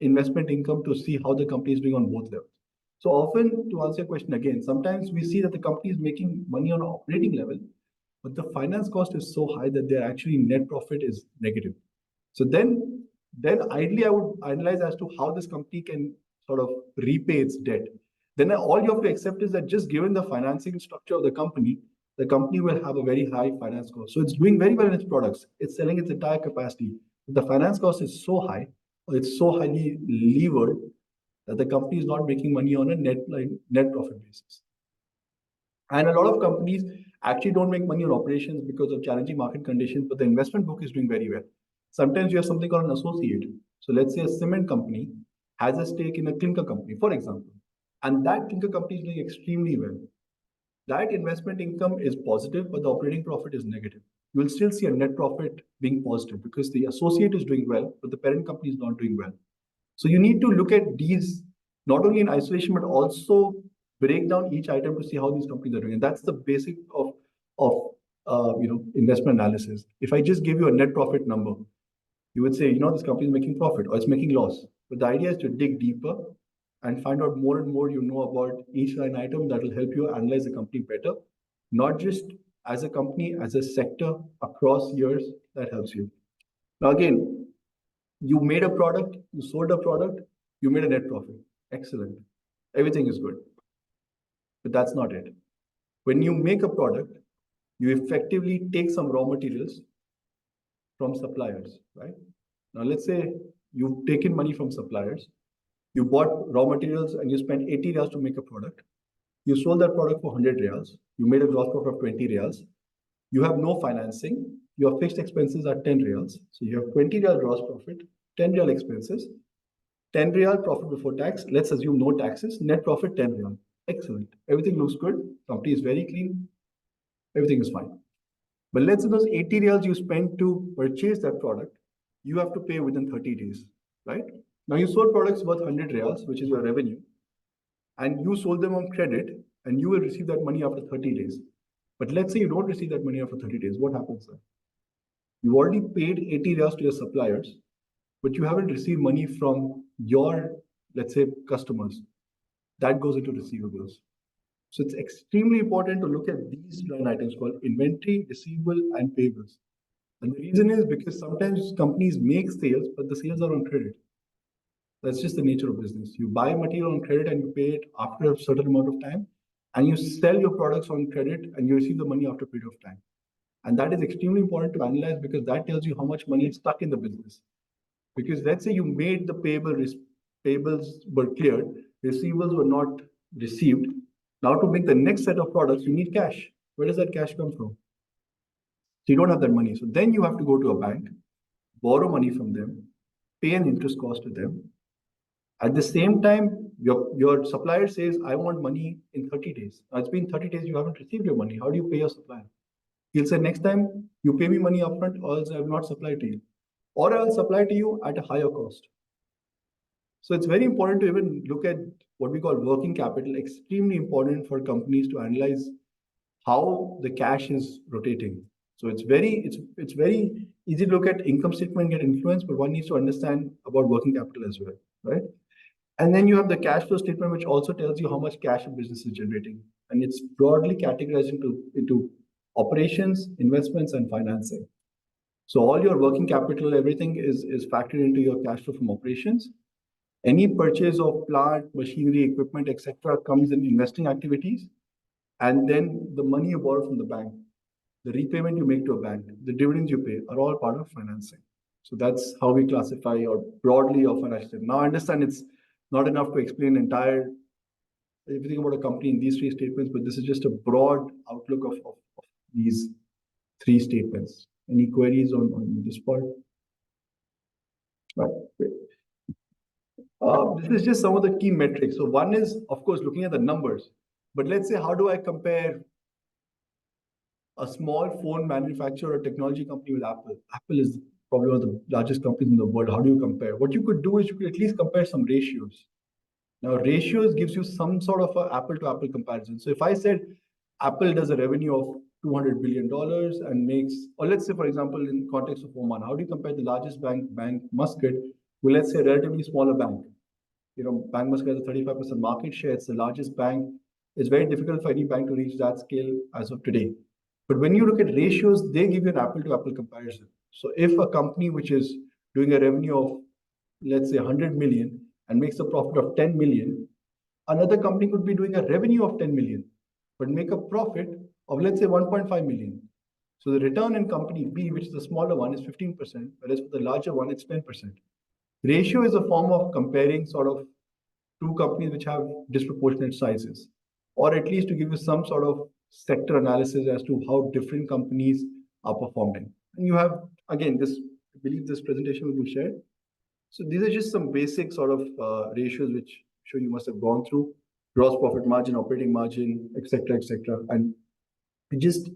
investment income to see how the company is doing on both levels. So often, to answer your question again, sometimes we see that the company is making money on an operating level, but the finance cost is so high that their actually net profit is negative. So then ideally I would analyze as to how this company can sort of repay its debt. Then all you have to accept is that just given the financing structure of the company will have a very high finance cost. So it's doing very well in its products. It's selling its entire capacity. The finance cost is so high, or it's so highly levered that the company is not making money on a net profit basis. And a lot of companies actually don't make money on operations because of challenging market conditions, but the investment book is doing very well. Sometimes you have something called an associate. So let's say a cement company has a stake in a clinker company, for example, and that clinker company is doing extremely well. That investment income is positive, but the operating profit is negative. You will still see a net profit being positive because the associate is doing well, but the parent company is not doing well. So you need to look at these not only in isolation, but also break down each item to see how these companies are doing. And that's the basic of investment analysis. If I just give you a net profit number, you would say, this company is making profit or it's making loss. But the idea is to dig deeper and find out more and more about each line item that will help you analyze the company better, not just as a company, as a sector across years that helps you. Now, again, you made a product, you sold a product, you made a net profit. Excellent. Everything is good. But that's not it. When you make a product, you effectively take some raw materials from suppliers, right? Now, let's say you've taken money from suppliers, you bought raw materials and you spent 80 reals to make a product. You sold that product for 100 reals. You made a gross profit of 20 reals. You have no financing. Your fixed expenses are 10 reals. So you have 20 real gross profit, 10 real expenses, 10 real profit before tax. Let's assume no taxes. Net profit 10 real. Excellent. Everything looks good. Company is very clean. Everything is fine. But let's say those 80 reals you spent to purchase that product, you have to pay within 30 days, right? Now you sold products worth 100 reals, which is your revenue, and you sold them on credit, and you will receive that money after 30 days. But let's say you don't receive that money after 30 days. What happens then? You already paid 80 reals to your suppliers, but you haven't received money from your, let's say, customers. That goes into receivables. So it's extremely important to look at these line items called inventory, receivable, and payables. And the reason is because sometimes companies make sales, but the sales are on credit. That's just the nature of business. You buy material on credit and you pay it after a certain amount of time, and you sell your products on credit and you receive the money after a period of time. And that is extremely important to analyze because that tells you how much money is stuck in the business. Because let's say you made the payables were cleared, receivables were not received. Now to make the next set of products, you need cash. Where does that cash come from? So you don't have that money. So then you have to go to a bank, borrow money from them, pay an interest cost to them. At the same time, your supplier says, I want money in 30 days. Now it's been 30 days, you haven't received your money. How do you pay your supplier? He'll say, next time you pay me money upfront, or else I will not supply to you. Or I will supply to you at a higher cost. So it's very important to even look at what we call working capital, extremely important for companies to analyze how the cash is rotating. So it's very easy to look at income statement and get influenced, but one needs to understand about working capital as well, right? And then you have the cash flow statement, which also tells you how much cash a business is generating. And it's broadly categorized into operations, investments, and financing. So all your working capital, everything is factored into your cash flow from operations. Any purchase of plant, machinery, equipment, etc., comes in investing activities. And then the money you borrow from the bank, the repayment you make to a bank, the dividends you pay are all part of financing. So that's how we classify or broadly our financial statement. Now I understand it's not enough to explain everything about a company in these three statements, but this is just a broad outlook of these three statements. Any queries on this part? Right. This is just some of the key metrics. So one is, of course, looking at the numbers. But let's say, how do I compare a small phone manufacturer or technology company with Apple? Apple is probably one of the largest companies in the world. How do you compare? What you could do is you could at least compare some ratios. Now, ratios gives you some sort of an apple-to-apple comparison. So if I said Apple does a revenue of $200 billion and makes, or let's say, for example, in context of Oman, how do you compare the largest bank Muscat, with, let's say, a relatively smaller bank? Bank Muscat has a 35% market share. It's the largest bank. It's very difficult for any bank to reach that scale as of today. But when you look at ratios, they give you an apple-to-apple comparison. So if a company which is doing a revenue of, let's say, 100 million and makes a profit of 10 million, another company could be doing a revenue of 10 million, but make a profit of, let's say, 1.5 million. So the return in company B, which is the smaller one, is 15%, whereas for the larger one, it's 10%. Ratio is a form of comparing sort of two companies which have disproportionate sizes, or at least to give you some sort of sector analysis as to how different companies are performing. And you have, again, I believe this presentation will be shared. So these are just some basic sort of ratios which I'm sure you must have gone through: gross profit margin, operating margin, etc., etc. And it just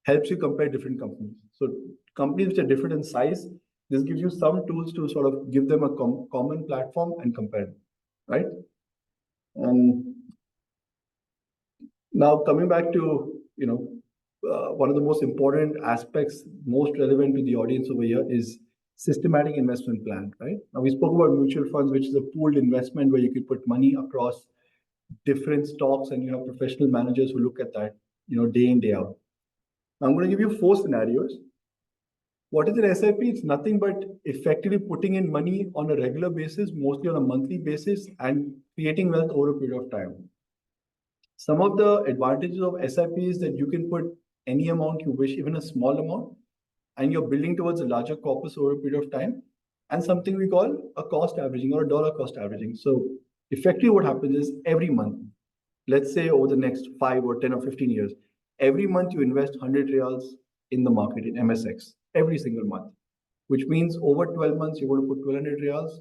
helps you compare different companies. So companies which are different in size, this gives you some tools to sort of give them a common platform and compare them, right? And now coming back to, one of the most important aspects, most relevant to the audience over here, is systematic investment plan, right? Now we spoke about mutual funds, which is a pooled investment where you could put money across different stocks, and you have professional managers who look at that, day in, day out. Now I'm going to give you 4 scenarios. What is an SIP? It's nothing but effectively putting in money on a regular basis, mostly on a monthly basis, and creating wealth over a period of time. Some of the advantages of SIP is that you can put any amount you wish, even a small amount, and you're building towards a larger corpus over a period of time, and something we call a cost averaging or a dollar cost averaging. So effectively what happens is every month, let's say over the next 5 or 10 or 15 years, every month you invest 100 reals in the market, in MSX, every single month, which means over 12 months, you're going to put 1,200 reals,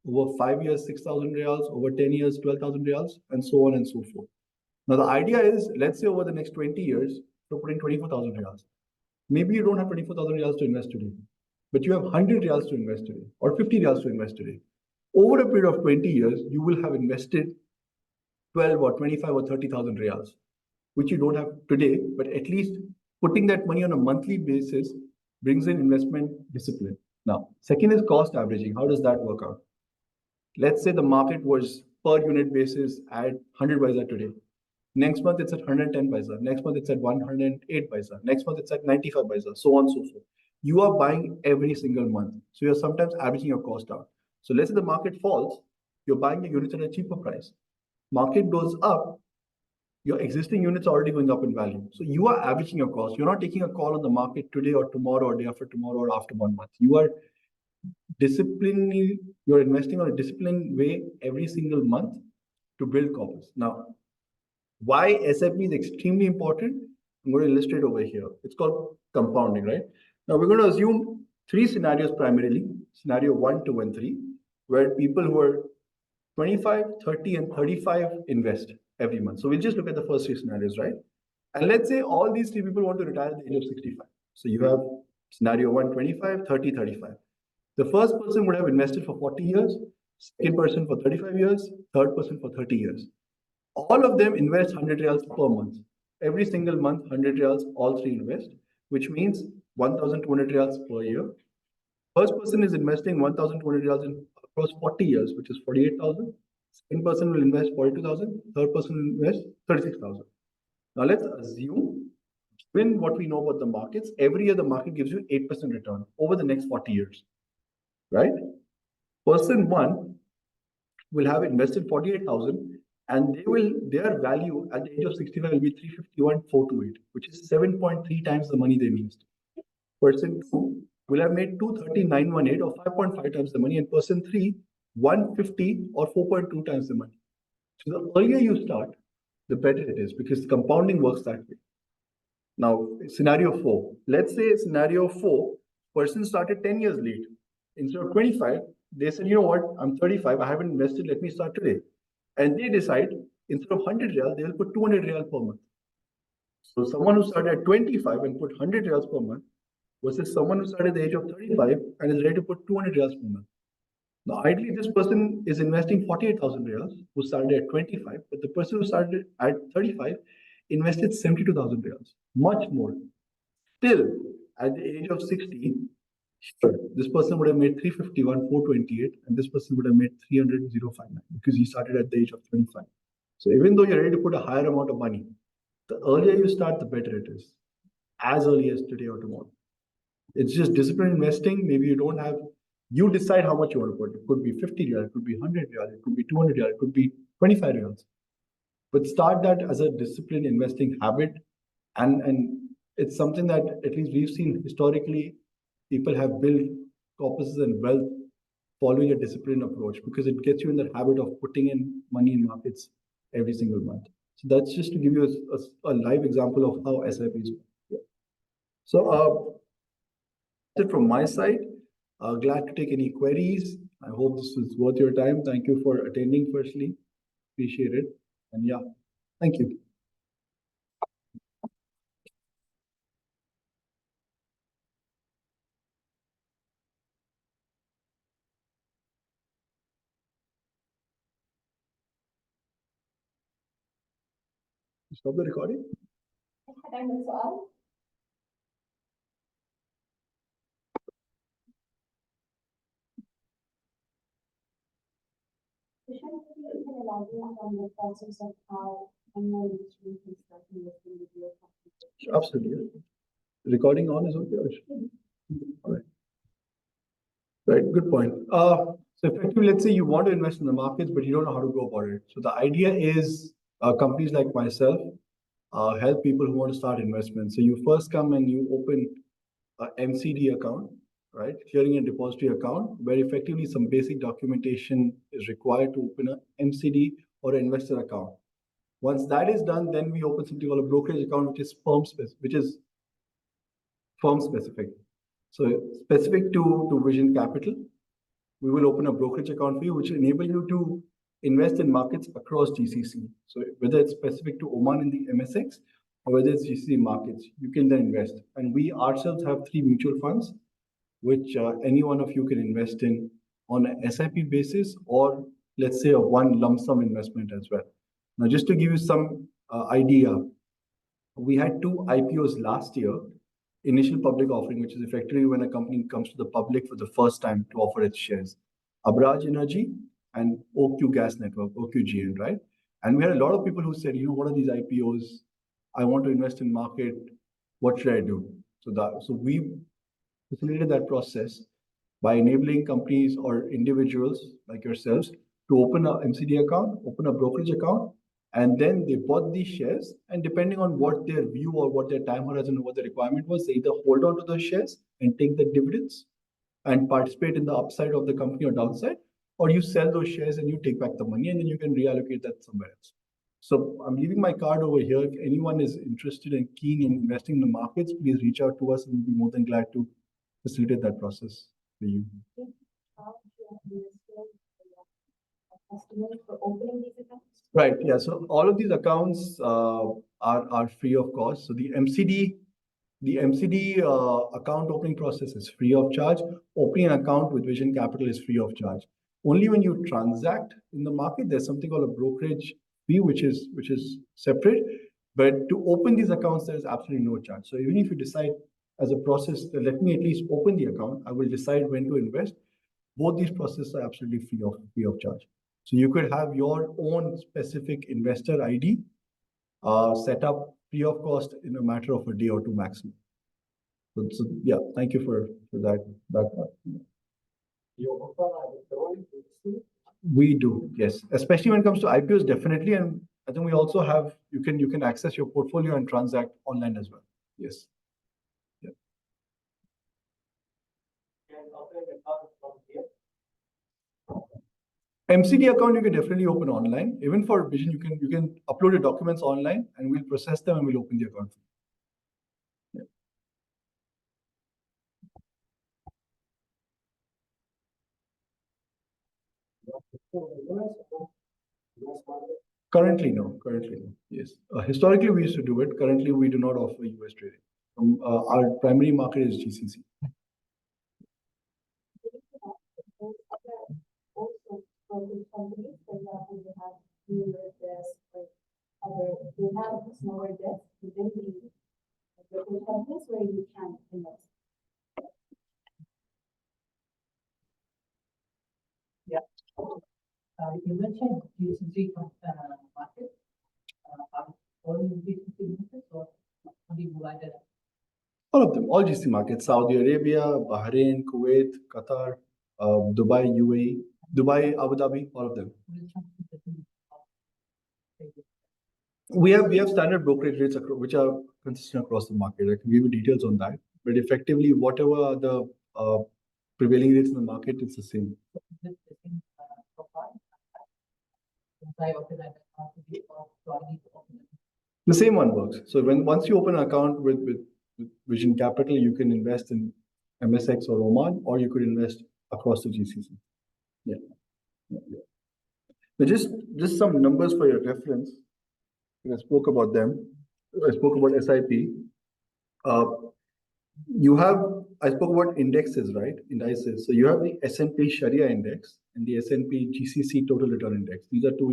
over 5 years, 6,000 reals, over 10 years, 12,000 reals, and so on and so forth. Now, the idea is, let's say over the next 20 years, you're putting 24,000 reals. Maybe you don't have 24,000 reals to invest today, but you have 100 reals to invest today, or 50 reals to invest today. Over a period of 20 years, you will have invested 12 or 25 or 30,000 reals, which you don't have today, but at least putting that money on a monthly basis brings in investment discipline. Now, second is cost averaging. How does that work out? Let's say the market was per unit basis at 100 paisa today. Next month it's at 110 paisa. Next month it's at 108 paisa. Next month it's at 95 paisa. So on and so forth. You are buying every single month. So you're sometimes averaging your cost out. So let's say the market falls, you're buying the units at a cheaper price. Market goes up, your existing units are already going up in value. So you are averaging your cost. You're not taking a call on the market today or tomorrow or day after tomorrow or after 1 month. You are you're investing on a disciplined way every single month, to build corpus. Now, why SIP is extremely important, I'm going to illustrate over here. It's called compounding, right? Now, we're going to assume three scenarios primarily, scenario 1, 2, and 3, where people who are 25, 30, and 35 invest every month. So we'll just look at the first three scenarios, right? And let's say all these three people want to retire at the age of 65. So you have scenario 1, 25, 30, 35. The first person would have invested for 40 years, second person for 35 years, third person for 30 years. All of them invest 100 reals per month. Every single month, 100 reals, all three invest, which means 1,200 reals per year. First person is investing 1,200 reals across 40 years, which is 48,000. Second person will invest 42,000. Third person will invest 36,000. Now let's assume, given what we know about the markets, every year the market gives you 8% return over the next 40 years, right? Person one will have invested 48,000 and their value at the age of 65 will be 351,428, which is 7.3 times the money they invested. Person two will have made 239,118 or 5.5 times the money, and person three 150 or 4.2 times the money. So the earlier you start, the better it is because compounding works that way. Now, scenario 4. Let's say scenario 4, person started 10 years late. Instead of 25, they said, you know what, I'm 35, I haven't invested, let me start today. And they decide, instead of 100 real, they will put 200 real per month. So someone who started at 25 and put 100 reals per month versus someone who started at the age of 35 and is ready to put 200 reals per month. Now, ideally, this person is investing 48,000 reals who started at 25, but the person who started at 35 invested 72,000 reals, much more. Still, at the age of 60, sure, this person would have made 351,428, and this person would have made 300,059 because he started at the age of 25. So even though you're ready to put a higher amount of money, the earlier you start, the better it is, as early as today or tomorrow. It's just disciplined investing. Maybe you don't have, you decide how much you want to put. It could be 50 real, it could be 100 real, it could be 200 real, it could be 25 reals. But start that as a disciplined investing habit. And it's something that at least we've seen historically, people have built corpuses and wealth following a disciplined approach because it gets you in the habit of putting in money in markets every single month. So that's just to give you a live example of how SIPs work. Yeah. So that's it from my side. Glad to take any queries. I hope this was worth your time. Thank you for attending firstly. Appreciate it. And yeah, thank you. Stop the recording. On the process of how unknown instruments can start investing with your company. Absolutely. Recording on is okay. All right. Right. Good point. So effectively, let's say you want to invest in the markets, but you don't know how to go about it. So the idea is companies like myself help people who want to start investments. So you first come and you open a MCD account, right? Clearing and depository account, where effectively some basic documentation is required to open a MCD or an investor account. Once that is done, then we open something called a brokerage account, which is firm specific. So specific to Vision Capital, we will open a brokerage account for you, which will enable you to invest in markets across GCC. So whether it's specific to Oman in the MSX or whether it's GCC markets, you can then invest. And we ourselves have 3 mutual funds, which any one of you can invest in on an SIP basis, or let's say a one lump sum investment as well. Now, just to give you some idea, we had 2 IPOs last year, initial public offering, which is effectively when a company comes to the public for the first time to offer its shares. Abraj Energy and OQ Gas Network, OQGN, right? And we had a lot of people who said, you know, what are these IPOs? I want to invest in market. What should I do? So we facilitated that process by enabling companies or individuals like yourselves to open a MCD account, open a brokerage account, and then they bought these shares. And depending on what their view or what their time horizon or what the requirement was, they either hold on to those shares and take the dividends and participate in the upside of the company or downside, or you sell those shares and you take back the money and then you can reallocate that somewhere else. So I'm leaving my card over here. If anyone is interested and keen in investing in the markets, please reach out to us and we'll be more than glad to facilitate that process for you. Customers for opening these accounts? Right. Yeah. So all of these accounts are free of cost. So the MCD account opening process is free of charge. Opening an account with Vision Capital is free of charge. Only when you transact in the market, there's something called a brokerage fee, which is separate. But to open these accounts, there is absolutely no charge. So even if you decide as a process, let me at least open the account, I will decide when to invest. Both these processes are absolutely free of charge. So you could have your own specific investor ID set up free of cost in a matter of a day or two maximum. So yeah, thank you for that part. You offer electronic listing? We do, yes. Especially when it comes to IPOs, definitely. And I think we also have, you can access your portfolio and transact online as well. Yes. Yeah. Can open an account from here? MCD account you can definitely open online. Even for Vision, you can upload your documents online and we'll process them and we'll open the account. Yeah. Currently, no. Yes. Historically, we used to do it. Currently, we do not offer US trading. Our primary market is GCC. Also, brokerage companies, for example, they have dealer desk or they have a smaller desk within the brokerage companies where you can invest. You mentioned GCC market. Are all GCC markets or how do you divide it up? All of them, all GCC markets: Saudi Arabia, Bahrain, Kuwait, Qatar, Dubai, UAE, Dubai, Abu Dhabi, all of them. We have standard brokerage rates which are consistent across the market. I can give you details on that, but effectively, whatever are the prevailing rates in the market, it's the same. Is it the same profile? Since I open an account to be or do I need to open it? The same one works. So once you open an account with Vision Capital, you can invest in MSX or Oman, or you could invest across the GCC. Yeah. So just some numbers for your reference. I spoke about them. I spoke about SIP. I spoke about indexes, right? Indices. So you have the S&P Sharia Index and the S&P GCC Total Return Index. These are two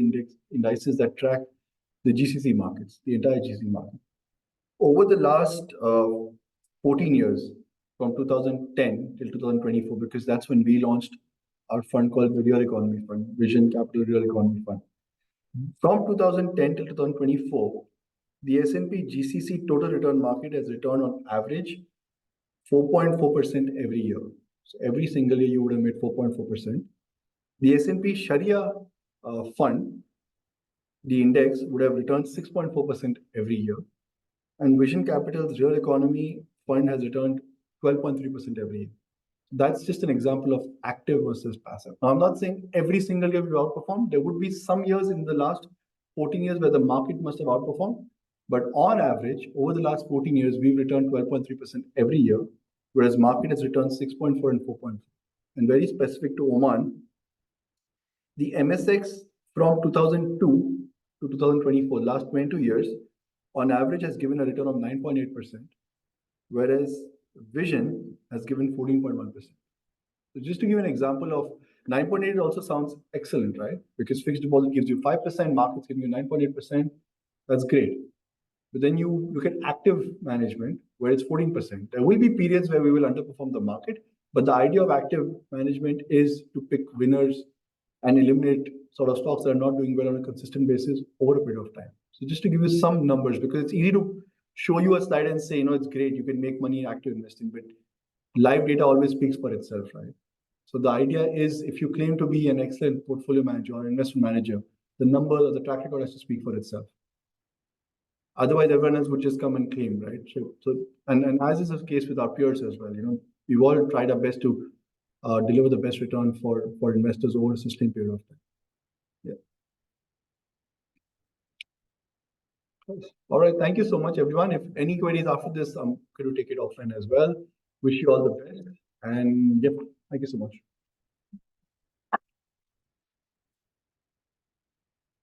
indices that track the GCC markets, the entire GCC market. Over the last 14 years, from 2010 till 2024, because that's when we launched our fund called the Real Economy Fund, Vision Capital Real Economy Fund. From 2010 till 2024, the S&P GCC Total Return Market has returned on average 4.4% every year. So every single year you would have made 4.4%. The S&P Sharia Fund, the index, would have returned 6.4% every year. And Vision Capital's Real Economy Fund has returned 12.3% every year. That's just an example of active versus passive. Now, I'm not saying every single year we outperformed. There would be some years in the last 14 years where the market must have outperformed. But on average, over the last 14 years, we've returned 12.3% every year, whereas market has returned 6.4 and 4.4. And very specific to Oman, the MSX from 2002 to 2024, last 22 years, on average has given a return of 9.8%, whereas Vision has given 14.1%. So just to give an example of 9.8 also sounds excellent, right? Because fixed deposit gives you 5%, markets giving you 9.8%. That's great. But then you look at active management, where it's 14%. There will be periods where we will underperform the market, but the idea of active management is to pick winners and eliminate sort of stocks that are not doing well on a consistent basis over a period of time. So just to give you some numbers, because it's easy to show you a slide and say, it's great, you can make money in active investing, but live data always speaks for itself, right? So the idea is if you claim to be an excellent portfolio manager or investment manager, the number or the track record has to speak for itself. Otherwise, everyone else would just come and claim, right? So and as is the case with our peers as well, we've all tried our best to deliver the best return for investors over a sustained period of time. Yeah. All right. Thank you so much, everyone. If any queries after this, I'm going to take it offline as well. Wish you all the best. And yep, thank you so much.